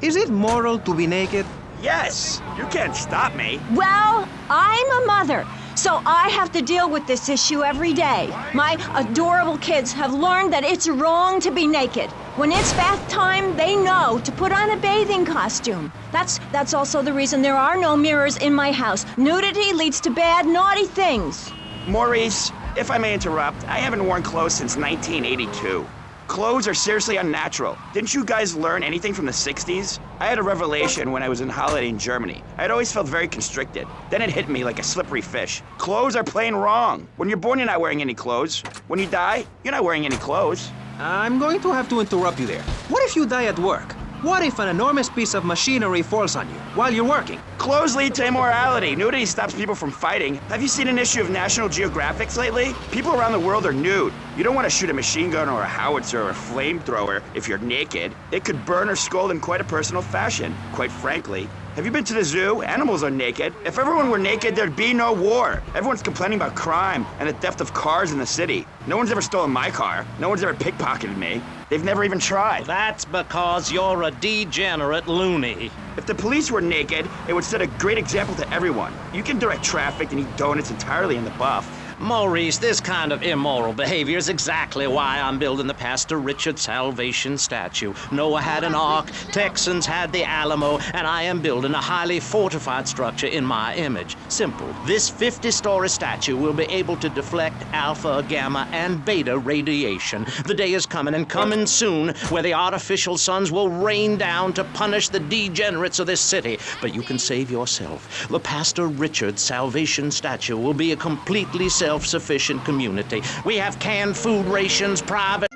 Is it moral to be naked? Yes. You can't stop me. Well, I'm a mother, so I have to deal with this issue every day. My adorable kids have learned that it's wrong to be naked. When it's bath time, they know to put on a bathing costume. That's also the reason there are no mirrors in my house. Nudity leads to bad, naughty things. Maurice, If I may interrupt, I haven't worn clothes since 1982. Clothes are seriously unnatural. Didn't you guys learn anything from the 60s? I had a revelation when I was on holiday in Germany. I'd always felt very constricted. Then it hit me like a slippery fish. Clothes are plain wrong. When you're born, you're not wearing any clothes. When you die, you're not wearing any clothes. I'm going to have to interrupt you there. What if you die at work? What if an enormous piece of machinery falls on you while you're working? Clothes lead to immorality. Nudity stops people from fighting. Have you seen an issue of National Geographic lately? People around the world are nude. You don't want to shoot a machine gun or a howitzer or a flamethrower if you're naked. It could burn or scald in quite a personal fashion, quite frankly. Have you been to the zoo? Animals are naked. If everyone were naked, there'd be no war. Everyone's complaining about crime and the theft of cars in the city. No one's ever stolen my car. No one's ever pickpocketed me. They've never even tried. That's because you're a degenerate loony. If the police were naked, it would set a great example to everyone. You can direct traffic and eat donuts entirely in the buff. Maurice, this kind of immoral behavior is exactly why I'm building the Pastor Richard Salvation statue. Noah had an ark, Texans had the Alamo, and I am building a highly fortified structure in my image. Simple. This 50-story statue will be able to deflect alpha, gamma, and beta radiation. The day is coming, and coming soon, where the artificial suns will rain down to punish the degenerates of this city. But you can save yourself. The Pastor Richard Salvation statue will be a completely self-sufficient community. We have canned food rations, private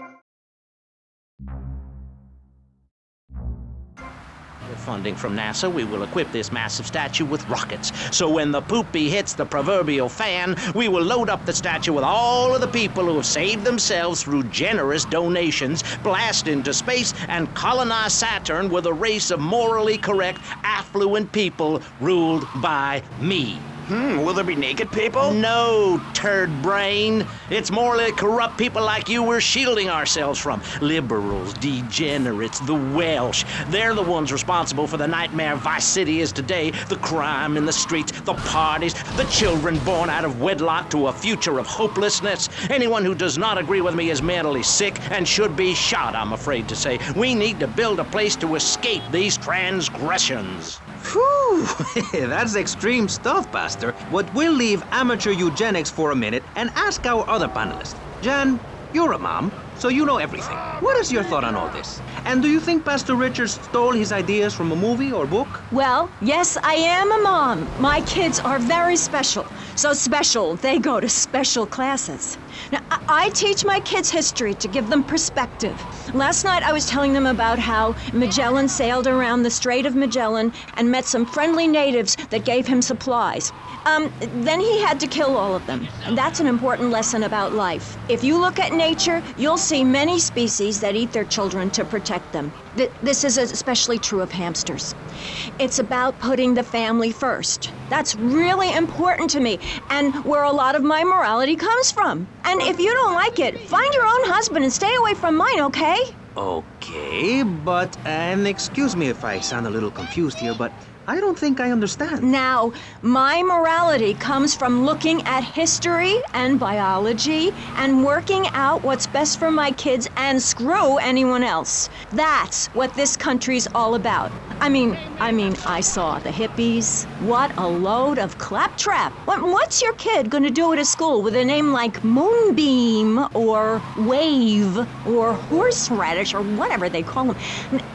funding from NASA. We will equip this massive statue with rockets. So when the poopy hits the proverbial fan, we will load up the statue with all of the people who have saved themselves through generous donations, blast into space, and colonize Saturn with a race of morally correct, affluent people ruled by me. Will there be naked people? No, turd brain. It's morally corrupt people like you we're shielding ourselves from. Liberals, degenerates, the Welsh. They're the ones responsible for the nightmare Vice City is today. The crime in the streets, the parties, the children born out of wedlock to a future of hopelessness. Anyone who does not agree with me is mentally sick and should be shot, I'm afraid to say. We need to build a place to escape these transgressions. Whew, that's extreme stuff, Pastor. But we'll leave amateur eugenics for a minute and ask our other panelists. Jan, you're a mom, so you know everything. What is your thought on all this? And do you think Pastor Richard stole his ideas from a movie or book? Well, yes, I am a mom. My kids are very special. So special, they go to special classes. Now, I teach my kids history to give them perspective. Last night I was telling them about how Magellan sailed around the Strait of Magellan and met some friendly natives that gave him supplies. Then he had to kill all of them. And that's an important lesson about life. If you look at nature, you'll see many species that eat their children to protect them. This is especially true of hamsters. It's about putting the family first. That's really important to me, and where a lot of my morality comes from. And if you don't like it, find your own husband and stay away from mine, okay? Okay, but, and excuse me if I sound a little confused here, but I don't think I understand. Now, my morality comes from looking at history and biology and working out what's best for my kids and screw anyone else. That's what this country's all about. I mean, I saw the hippies. What a load of claptrap. What's your kid gonna do at a school with a name like Moonbeam or Wave or Horseradish or whatever they call them?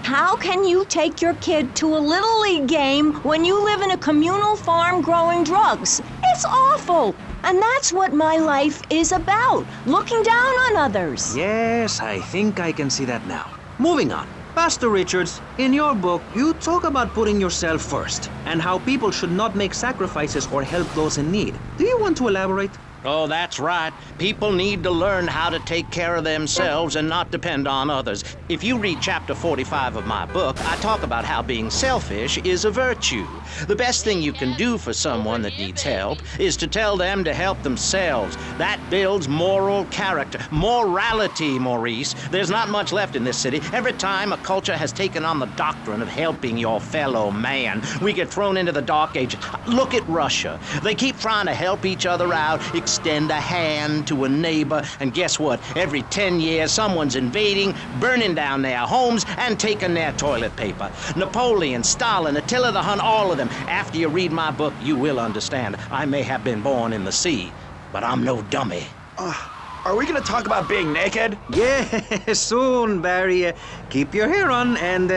How can you take your kid to a Little League game when you live in a communal farm growing drugs? It's awful. And that's what my life is about, looking down on others. Yes, I think I can see that now. Moving on. Pastor Richards, in your book, you talk about putting yourself first and how people should not make sacrifices or help those in need. Do you want to elaborate? Oh, that's right. People need to learn how to take care of themselves and not depend on others. If you read chapter 45 of my book, I talk about how being selfish is a virtue. The best thing you can do for someone that needs help is to tell them to help themselves. That builds moral character. Morality, Maurice. There's not much left in this city. Every time a culture has taken on the doctrine of helping your fellow man, we get thrown into the dark ages. Look at Russia. They keep trying to help each other out, extend a hand to a neighbor, and guess what? Every 10 years, someone's invading, burning down their homes, and taking their toilet paper. Napoleon, Stalin, Attila the Hun, all of them. After you read my book, you will understand. I may have been born in the sea, but I'm no dummy. Are we gonna talk about being naked? Yeah, soon, Barry. Keep your hair on and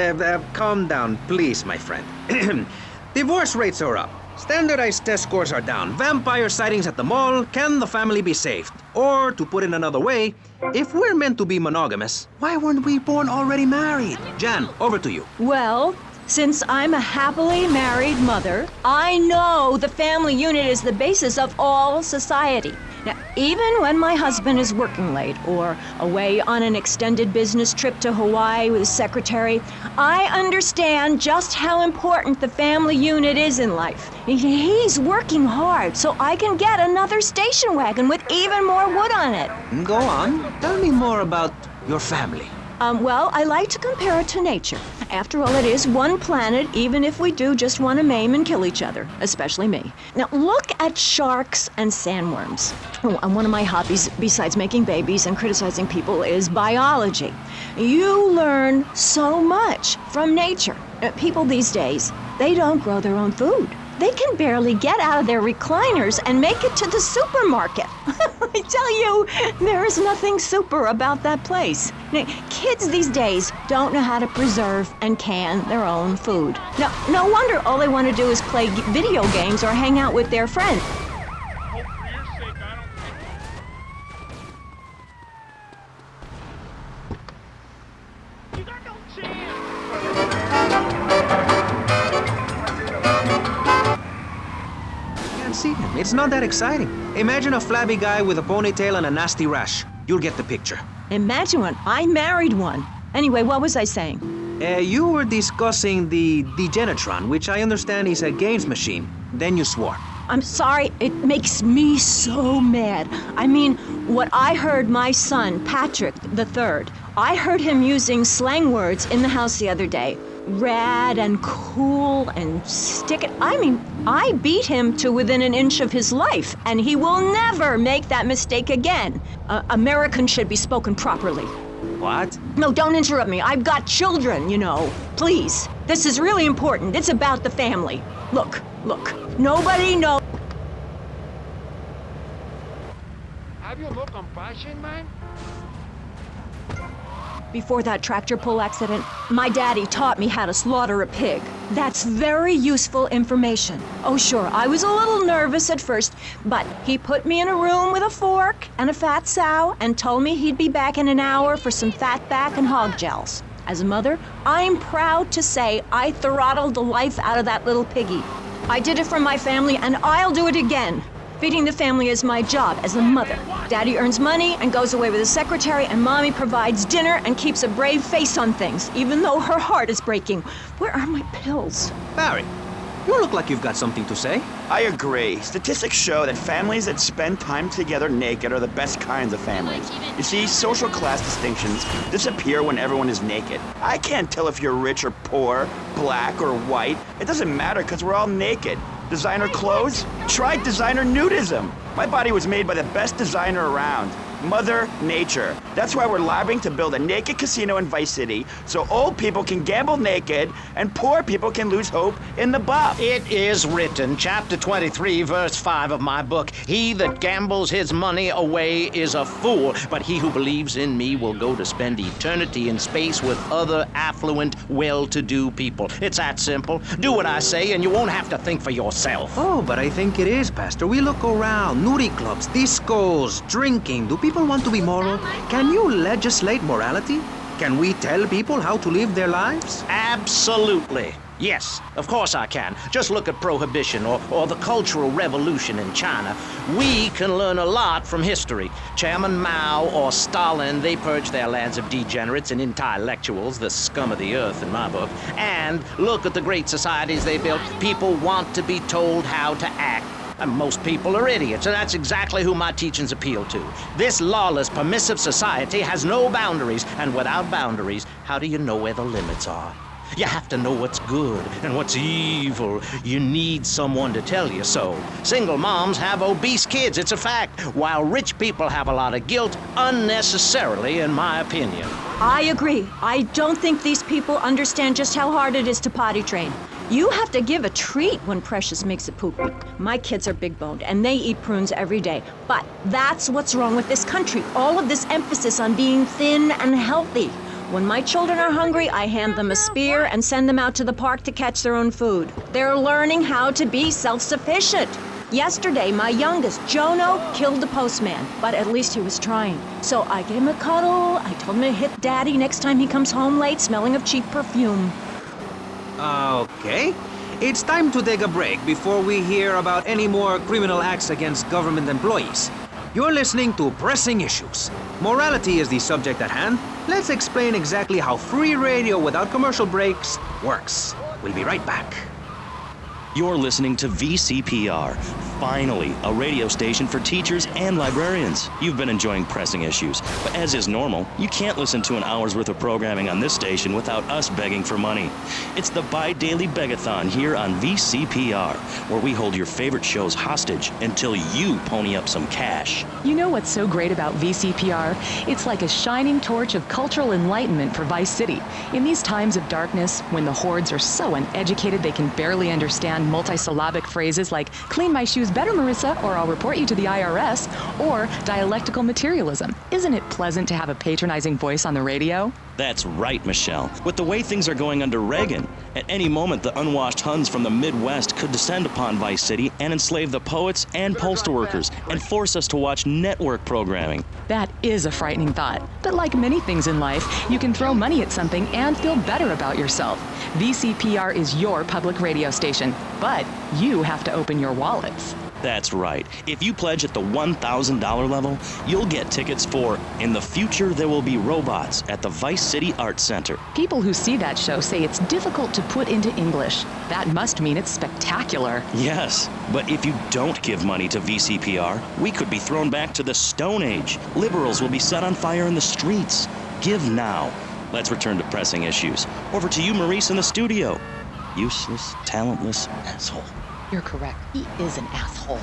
calm down, please, my friend. Divorce rates are up. Standardized test scores are down. Vampire sightings at the mall. Can the family be saved? Or, to put it another way, if we're meant to be monogamous, why weren't we born already married? Jan, over to you. Well, since I'm a happily married mother, I know the family unit is the basis of all society. Now, even when my husband is working late or away on an extended business trip to Hawaii with his secretary, I understand just how important the family unit is in life. He's working hard so I can get another station wagon with even more wood on it. Go on. Tell me more about your family. Well, I like to compare it to nature. After all, it is one planet, even if we do just want to maim and kill each other, especially me. Now, look at sharks and sandworms. And one of my hobbies, besides making babies and criticizing people, is biology. You learn so much from nature. People these days, they don't grow their own food. They can barely get out of their recliners and make it to the supermarket. I tell you, there is nothing super about that place. Now, kids these days don't know how to preserve and can their own food. No wonder all they want to do is play video games or hang out with their friends. See him. It's not that exciting. Imagine a flabby guy with a ponytail and a nasty rash. You'll get the picture. Imagine one. I married one. Anyway, what was I saying? You were discussing the Degenitron, which I understand is a games machine. Then you swore. I'm sorry, it makes me so mad. I mean, what I heard my son, Patrick III, I heard him using slang words in the house the other day. Rad and cool and stick it. I mean, I beat him to within an inch of his life, and he will never make that mistake again. Americans should be spoken properly. What? No, don't interrupt me. I've got children, you know. Please. This is really important. It's about the family. Look. Nobody knows. Have you no compassion, man? Before that tractor pull accident, my daddy taught me how to slaughter a pig. That's very useful information. Oh, sure, I was a little nervous at first, but he put me in a room with a fork and a fat sow and told me he'd be back in an hour for some fat back and hog gels. As a mother, I'm proud to say I throttled the life out of that little piggy. I did it for my family, and I'll do it again. Feeding the family is my job as a mother. Daddy earns money and goes away with his secretary, and Mommy provides dinner and keeps a brave face on things, even though her heart is breaking. Where are my pills? Barry, you look like you've got something to say. I agree. Statistics show that families that spend time together naked are the best kinds of families. You see, social class distinctions disappear when everyone is naked. I can't tell if you're rich or poor, black or white. It doesn't matter because we're all naked. Designer clothes? Try designer nudism. My body was made by the best designer around, Mother Nature. That's why we're lobbying to build a naked casino in Vice City so old people can gamble naked and poor people can lose hope in the buff. It is written, chapter 23, verse 5 of my book, "He that gambles his money away is a fool, but he who believes in me will go to spend eternity in space with other affluent, well-to-do people." It's that simple. Do what I say and you won't have to think for yourself. Oh, but I think it is, Pastor. We look around, nudie clubs, discos, drinking. Do people want to be moral? Can you legislate morality? Can we tell people how to live their lives? Absolutely. Yes, of course I can. Just look at Prohibition or the Cultural Revolution in China. We can learn a lot from history. Chairman Mao or Stalin, they purged their lands of degenerates and intellectuals, the scum of the earth in my book. And look at the great societies they built. People want to be told how to act. And most people are idiots, and that's exactly who my teachings appeal to. This lawless, permissive society has no boundaries, and without boundaries, how do you know where the limits are? You have to know what's good and what's evil. You need someone to tell you so. Single moms have obese kids, it's a fact, while rich people have a lot of guilt, unnecessarily, in my opinion. I agree. I don't think these people understand just how hard it is to potty train. You have to give a treat when Precious makes a poopy. My kids are big-boned, and they eat prunes every day. But that's what's wrong with this country. All of this emphasis on being thin and healthy. When my children are hungry, I hand them a spear and send them out to the park to catch their own food. They're learning how to be self-sufficient. Yesterday, my youngest, Jono, killed the postman, but at least he was trying. So I gave him a cuddle. I told him to hit Daddy next time he comes home late, smelling of cheap perfume. Okay. It's time to take a break before we hear about any more criminal acts against government employees. You're listening to Pressing Issues. Morality is the subject at hand. Let's explain exactly how free radio without commercial breaks works. We'll be right back. You're listening to VCPR, finally, a radio station for teachers and librarians. You've been enjoying Pressing Issues, but as is normal, you can't listen to an hour's worth of programming on this station without us begging for money. It's the bi-daily begathon here on VCPR, where we hold your favorite shows hostage until you pony up some cash. You know what's so great about VCPR? It's like a shining torch of cultural enlightenment for Vice City. In these times of darkness, when the hordes are so uneducated they can barely understand multisyllabic phrases like, clean my shoes better, Marissa, or I'll report you to the IRS, or dialectical materialism. Isn't it pleasant to have a patronizing voice on the radio? That's right, Michelle. With the way things are going under Reagan, at any moment the unwashed Huns from the Midwest could descend upon Vice City and enslave the poets and postal workers and force us to watch network programming. That is a frightening thought. But like many things in life, you can throw money at something and feel better about yourself. VCPR is your public radio station, but you have to open your wallets. That's right. If you pledge at the $1,000 level, you'll get tickets for In the Future There Will Be Robots at the Vice City Arts Center. People who see that show say it's difficult to put into English. That must mean it's spectacular. Yes, but if you don't give money to VCPR, we could be thrown back to the Stone Age. Liberals will be set on fire in the streets. Give now. Let's return to Pressing Issues. Over to you, Maurice, in the studio. Useless, talentless asshole. You're correct. He is an asshole.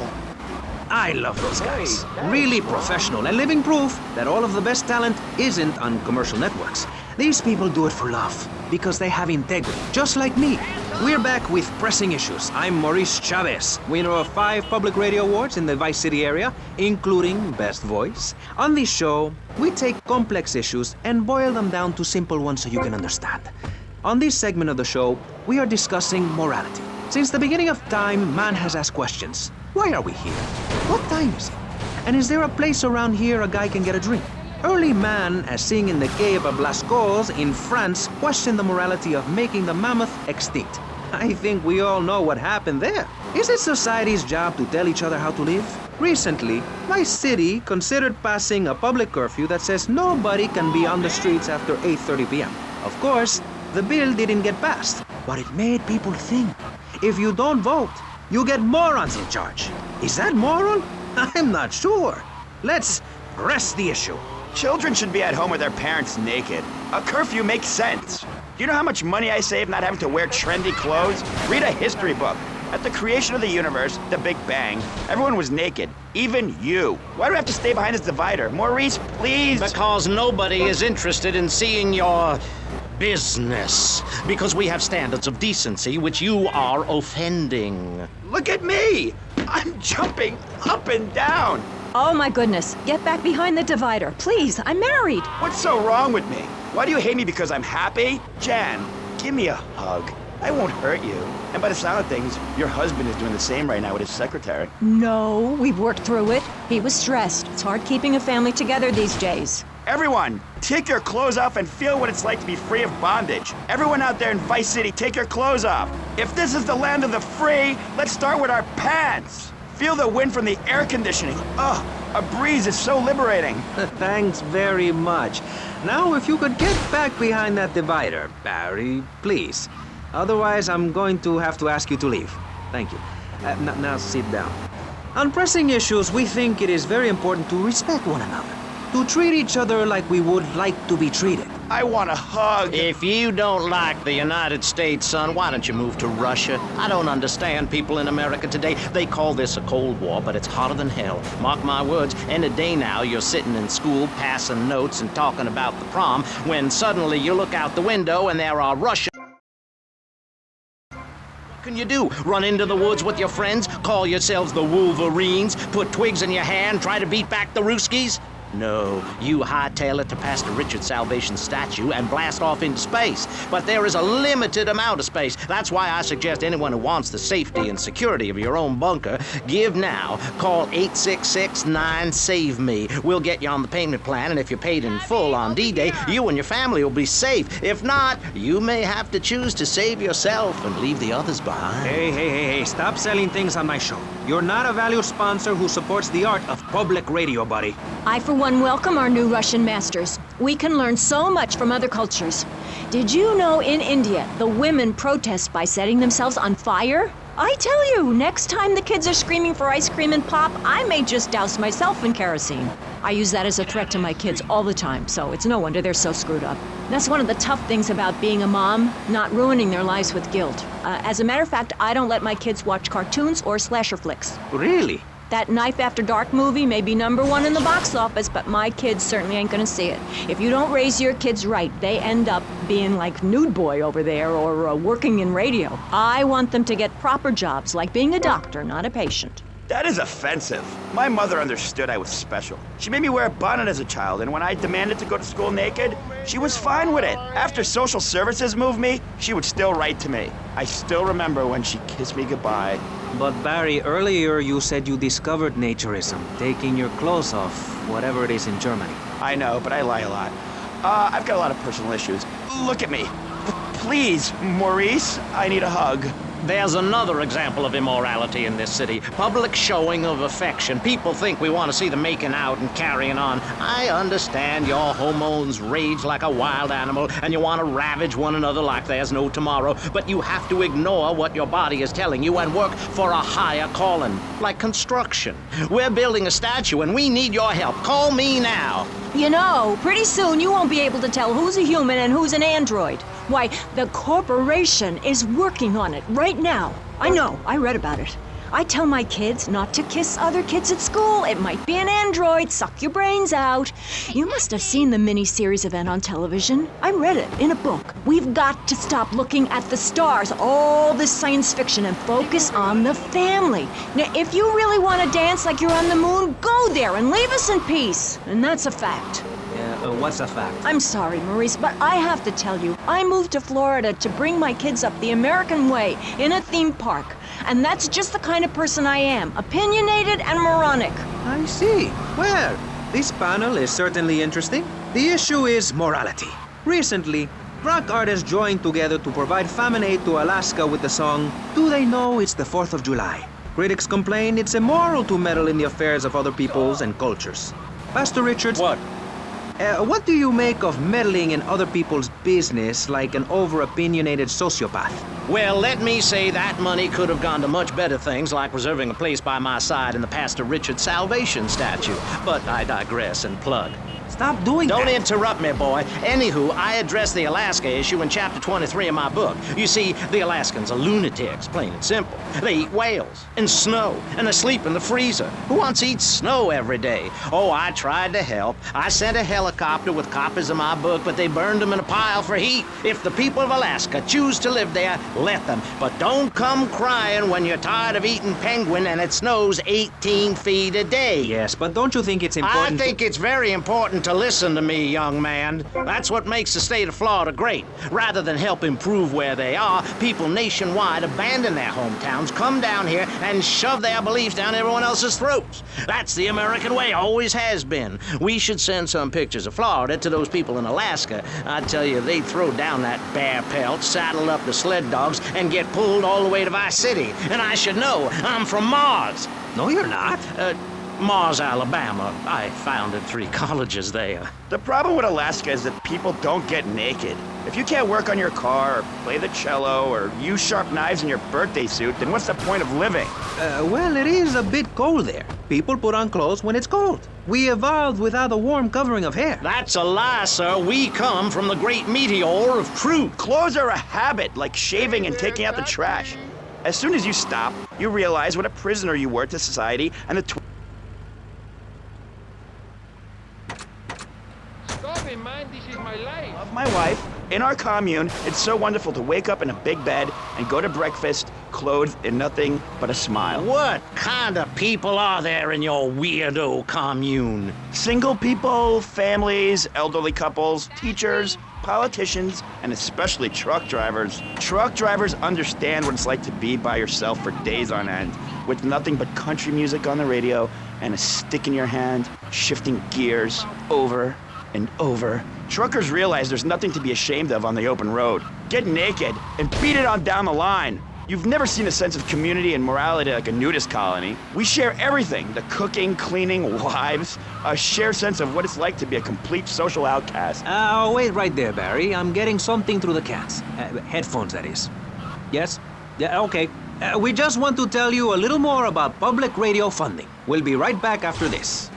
I love those guys. Really professional and living proof that all of the best talent isn't on commercial networks. These people do it for love, because they have integrity, just like me. We're back with Pressing Issues. I'm Maurice Chavez, winner of 5 public radio awards in the Vice City area, including Best Voice. On this show, we take complex issues and boil them down to simple ones so you can understand. On this segment of the show, we are discussing morality. Since the beginning of time, man has asked questions. Why are we here? What time is it? And is there a place around here a guy can get a drink? Early man, as seen in the cave of Lascaux in France, questioned the morality of making the mammoth extinct. I think we all know what happened there. Is it society's job to tell each other how to live? Recently, my city considered passing a public curfew that says nobody can be on the streets after 8:30 p.m. Of course, the bill didn't get passed, but it made people think. If you don't vote, you get morons in charge. Is that moral? I'm not sure. Let's press the issue. Children should be at home with their parents naked. A curfew makes sense. Do you know how much money I save not having to wear trendy clothes? Read a history book. At the creation of the universe, the Big Bang, everyone was naked. Even you. Why do I have to stay behind this divider? Maurice, please. Because nobody is interested in seeing your business. Because we have standards of decency which you are offending. Look at me! I'm jumping up and down. Oh my goodness, get back behind the divider. Please, I'm married. What's so wrong with me? Why do you hate me because I'm happy? Jan, give me a hug. I won't hurt you. And by the sound of things, your husband is doing the same right now with his secretary. No, we've worked through it. He was stressed. It's hard keeping a family together these days. Everyone, take your clothes off and feel what it's like to be free of bondage. Everyone out there in Vice City, take your clothes off. If this is the land of the free, let's start with our pants. Feel the wind from the air conditioning. Ugh, a breeze is so liberating. Thanks very much. Now, if you could get back behind that divider, Barry, please. Otherwise, I'm going to have to ask you to leave. Thank you. Now sit down. On Pressing Issues, we think it is very important to respect one another. To treat each other like we would like to be treated. I want a hug. If you don't like the United States, son, why don't you move to Russia? I don't understand people in America today. They call this a Cold War, but it's hotter than hell. Mark my words, any day now you're sitting in school passing notes and talking about the prom, when suddenly you look out the window and there are Russian... Can you do? Run into the woods with your friends, call yourselves the Wolverines, put twigs in your hair and try to beat back the Ruskies? No, you hightail it to Pastor Richard's Salvation statue and blast off into space. But there is a limited amount of space. That's why I suggest anyone who wants the safety and security of your own bunker, give now. Call 866-9-SAVE-ME. We'll get you on the payment plan, and if you're paid in full on D-Day, you and your family will be safe. If not, you may have to choose to save yourself and leave the others behind. Hey, stop selling things on my show. You're not a valued sponsor who supports the art of public radio, buddy. I, for one, welcome our new Russian masters. We can learn so much from other cultures. Did you know in India, the women protest by setting themselves on fire? I tell you, next time the kids are screaming for ice cream and pop, I may just douse myself in kerosene. I use that as a threat to my kids all the time, so it's no wonder they're so screwed up. That's one of the tough things about being a mom, not ruining their lives with guilt. As a matter of fact, I don't let my kids watch cartoons or slasher flicks. Really? That Knife After Dark movie may be #1 in the box office, but my kids certainly ain't gonna see it. If you don't raise your kids right, they end up being like Nude Boy over there or working in radio. I want them to get proper jobs, like being a doctor, not a patient. That is offensive. My mother understood I was special. She made me wear a bonnet as a child, and when I demanded to go to school naked, she was fine with it. After social services moved me, she would still write to me. I still remember when she kissed me goodbye. But Barry, earlier you said you discovered naturism, taking your clothes off, whatever it is in Germany. I know, but I lie a lot. I've got a lot of personal issues. Look at me. Please, Maurice, I need a hug. There's another example of immorality in this city. Public showing of affection. People think we want to see them making out and carrying on. I understand your hormones rage like a wild animal and you want to ravage one another like there's no tomorrow, but you have to ignore what your body is telling you and work for a higher calling, like construction. We're building a statue and we need your help. Call me now. You know, pretty soon you won't be able to tell who's a human and who's an android. Why, the corporation is working on it right now. I know, I read about it. I tell my kids not to kiss other kids at school. It might be an android, suck your brains out. You must have seen the mini-series event on television. I read it in a book. We've got to stop looking at the stars, all this science fiction, and focus on the family. Now, if you really want to dance like you're on the moon, go there and leave us in peace. And that's a fact. What's a fact? I'm sorry, Maurice, but I have to tell you, I moved to Florida to bring my kids up the American way in a theme park. And that's just the kind of person I am, opinionated and moronic. I see. Well, this panel is certainly interesting. The issue is morality. Recently, rock artists joined together to provide famine aid to Alaska with the song, Do They Know It's the 4th of July? Critics complain it's immoral to meddle in the affairs of other peoples and cultures. Pastor Richards... What? What do you make of meddling in other people's business like an over-opinionated sociopath? Well, let me say that money could have gone to much better things, like reserving a place by my side in the Pastor Richard Salvation statue. But I digress and plug. Stop doing Don't that. interrupt me, boy. Anywho, I address the Alaska issue in chapter 23 of my book. You see, the Alaskans are lunatics, plain and simple. They eat whales and snow, and they sleep in the freezer. Who wants to eat snow every day? Oh, I tried to help. I sent a helicopter with copies of my book, but they burned them in a pile for heat. If the people of Alaska choose to live there, let them. But don't come crying when you're tired of eating penguin and it snows 18 feet a day. Yes, but don't you think it's important? I think it's very important to listen to me, young man. That's what makes the state of Florida great. Rather than help improve where they are, people nationwide abandon their hometowns, come down here, and shove their beliefs down everyone else's throats. That's the American way, always has been. We should send some pictures of Florida to those people in Alaska. I tell you, they'd throw down that bear pelt, saddle up the sled dogs, and get pulled all the way to Vice City. And I should know, I'm from Mars. No, you're not. Mars, Alabama. I founded 3 colleges there. The problem with Alaska is that people don't get naked. If you can't work on your car, or play the cello, or use sharp knives in your birthday suit, then what's the point of living? Well, it is a bit cold there. People put on clothes when it's cold. We evolved without a warm covering of hair. That's a lie, sir. We come from the great meteor of truth. Clothes are a habit, like shaving and taking out the trash. As soon as you stop, you realize what a prisoner you were to society and the Stop it, man. This is my life. of my wife In our commune, it's so wonderful to wake up in a big bed and go to breakfast clothed in nothing but a smile. What kind of people are there in your weirdo commune? Single people, families, elderly couples, teachers, politicians, and especially truck drivers. Truck drivers understand what it's like to be by yourself for days on end, with nothing but country music on the radio and a stick in your hand, shifting gears over and over. Truckers realize there's nothing to be ashamed of on the open road. Get naked and beat it on down the line. You've never seen a sense of community and morality like a nudist colony. We share everything, the cooking, cleaning, wives, a shared sense of what it's like to be a complete social outcast. Wait right there, Barry. I'm getting something through the cats. Headphones, that is. Yes? Yeah, okay. We just want to tell you a little more about public radio funding. We'll be right back after this.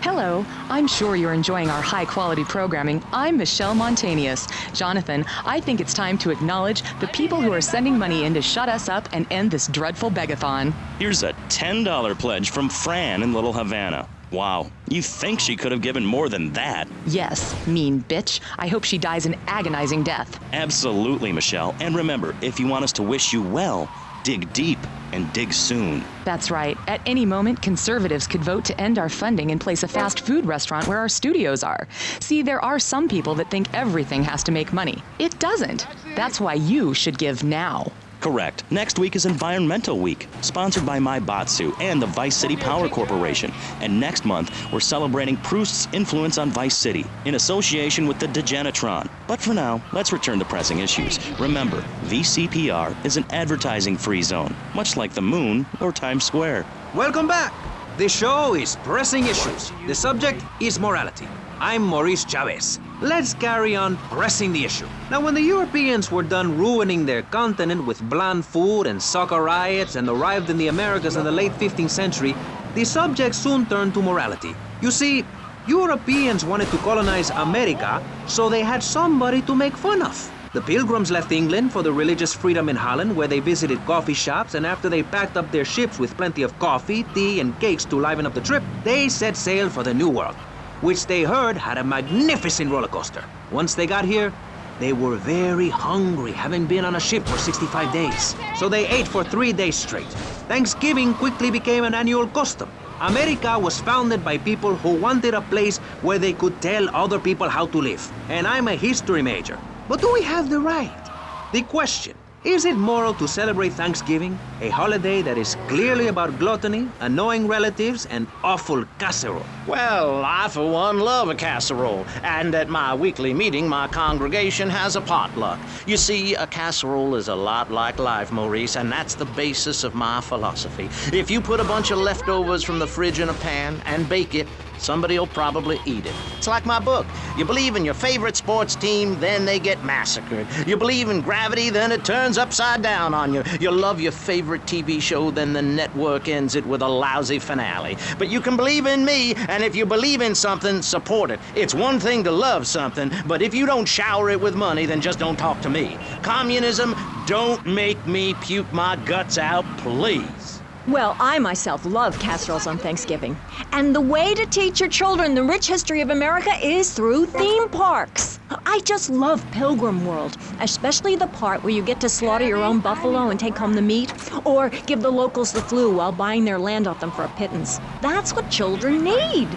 Hello, I'm sure you're enjoying our high-quality programming. I'm Michelle Montanius. Jonathan, I think it's time to acknowledge the people who are sending money in to shut us up and end this dreadful begathon. Here's a $10 pledge from Fran in Little Havana. Wow, you think she could have given more than that? Yes, mean bitch. I hope she dies an agonizing death. Absolutely, Michelle. And remember, if you want us to wish you well, dig deep and dig soon. That's right. At any moment, conservatives could vote to end our funding and place a fast food restaurant where our studios are. See, there are some people that think everything has to make money. It doesn't. That's why you should give now. Correct. Next week is Environmental Week, sponsored by My Batsu and the Vice City Power Corporation. And next month, we're celebrating Proust's influence on Vice City in association with the Degenitron. But for now, let's return to pressing issues. Remember, VCPR is an advertising-free zone, much like the moon or Times Square. Welcome back. The show is Pressing Issues. The subject is morality. I'm Maurice Chavez. Let's carry on pressing the issue. Now, when the Europeans were done ruining their continent with bland food and soccer riots and arrived in the Americas in the late 15th century, the subject soon turned to morality. You see, Europeans wanted to colonize America, so they had somebody to make fun of. The Pilgrims left England for the religious freedom in Holland, where they visited coffee shops, and after they packed up their ships with plenty of coffee, tea, and cakes to liven up the trip, they set sail for the New World, which they heard had a magnificent roller coaster. Once they got here, they were very hungry, having been on a ship for 65 days. So they ate for 3 days straight. Thanksgiving quickly became an annual custom. America was founded by people who wanted a place where they could tell other people how to live. And I'm a history major. But do we have the right? The question, is it moral to celebrate Thanksgiving, a holiday that is clearly about gluttony, annoying relatives, and awful casserole? Well, I for one love a casserole, and at my weekly meeting, my congregation has a potluck. You see, a casserole is a lot like life, Maurice, and that's the basis of my philosophy. If you put a bunch of leftovers from the fridge in a pan and bake it, somebody will probably eat it. It's like my book. You believe in your favorite sports team, then they get massacred. You believe in gravity, then it turns upside down on you. You love your favorite TV show, then the network ends it with a lousy finale. But you can believe in me, and if you believe in something, support it. It's one thing to love something, but if you don't shower it with money, then just don't talk to me. Communism, don't make me puke my guts out, please. Well, I myself love casseroles on Thanksgiving. And the way to teach your children the rich history of America is through theme parks. I just love Pilgrim World, especially the part where you get to slaughter your own buffalo and take home the meat, or give the locals the flu while buying their land off them for a pittance. That's what children need.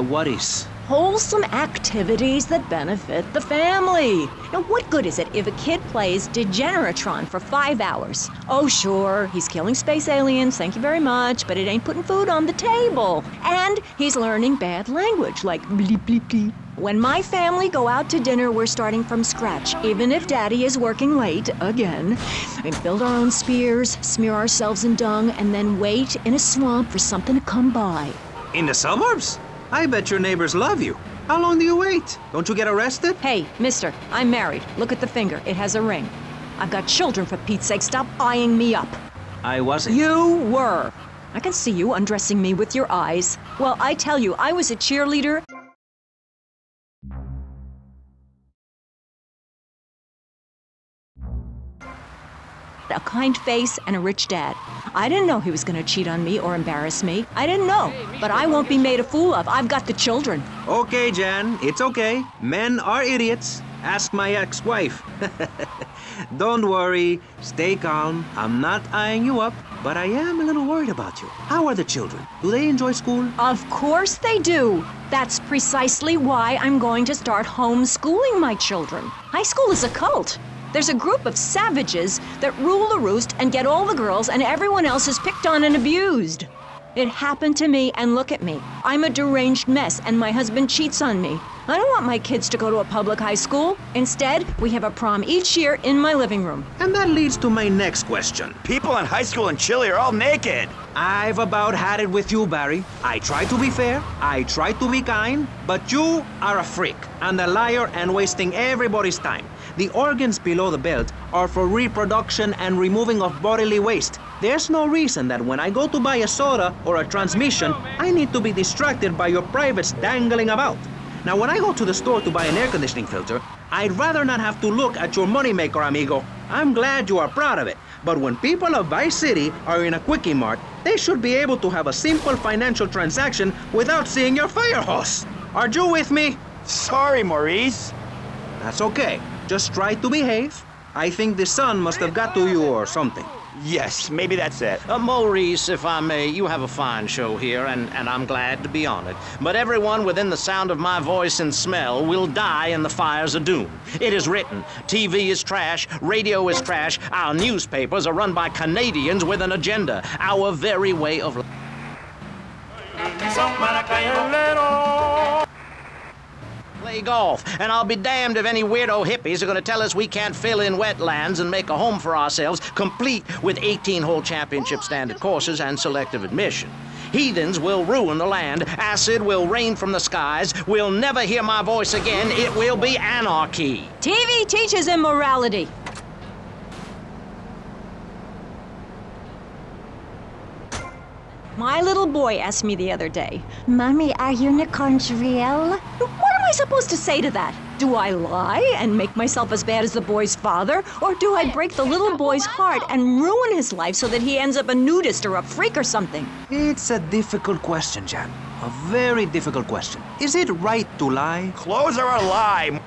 What is? Wholesome activities that benefit the family. Now, what good is it if a kid plays Degeneratron for 5 hours? Oh, sure, he's killing space aliens, thank you very much, but it ain't putting food on the table. And he's learning bad language, like bleep, bleep, bleep. When my family go out to dinner, we're starting from scratch, even if Daddy is working late, again. We build our own spears, smear ourselves in dung, and then wait in a swamp for something to come by. In the suburbs? I bet your neighbors love you. How long do you wait? Don't you get arrested? Hey, mister, I'm married. Look at the finger. It has a ring. I've got children, for Pete's sake. Stop eyeing me up. I wasn't. You were. I can see you undressing me with your eyes. Well, I tell you, I was a cheerleader. A kind face and a rich dad. I didn't know he was going to cheat on me or embarrass me. I didn't know, but I won't be made a fool of. I've got the children. Okay, Jan, it's okay. Men are idiots. Ask my ex-wife. Don't worry, stay calm. I'm not eyeing you up, but I am a little worried about you. How are the children? Do they enjoy school? Of course they do. That's precisely why I'm going to start homeschooling my children. High school is a cult. There's a group of savages that rule the roost and get all the girls, and everyone else is picked on and abused. It happened to me, and look at me. I'm a deranged mess, and my husband cheats on me. I don't want my kids to go to a public high school. Instead, we have a prom each year in my living room. And that leads to my next question. People in high school in Chile are all naked. I've about had it with you, Barry. I try to be fair, I try to be kind, but you are a freak and a liar and wasting everybody's time. The organs below the belt are for reproduction and removing of bodily waste. There's no reason that when I go to buy a soda or a transmission, I need to be distracted by your privates dangling about. Now, when I go to the store to buy an air conditioning filter, I'd rather not have to look at your moneymaker, amigo. I'm glad you are proud of it. But when people of Vice City are in a Quickie Mart, they should be able to have a simple financial transaction without seeing your fire hose. Are you with me? Sorry, Maurice. That's okay. Just try to behave. I think the sun must have got to you or something. Yes, maybe that's it. Maurice, if I may, you have a fine show here, and I'm glad to be on it. But everyone within the sound of my voice and smell will die in the fires of doom. It is written, TV is trash, radio is trash, our newspapers are run by Canadians with an agenda, our very way of life. Play golf, and I'll be damned if any weirdo hippies are going to tell us we can't fill in wetlands and make a home for ourselves, complete with 18-hole championship standard courses and selective admission. Heathens will ruin the land, acid will rain from the skies, we'll never hear my voice again, it will be anarchy. TV teaches immorality. My little boy asked me the other day, Mommy, are unicorns real? What am I supposed to say to that? Do I lie and make myself as bad as the boy's father? Or do I break the little boy's heart and ruin his life so that he ends up a nudist or a freak or something? It's a difficult question, Jan. A very difficult question. Is it right to lie? Clothes are a lie.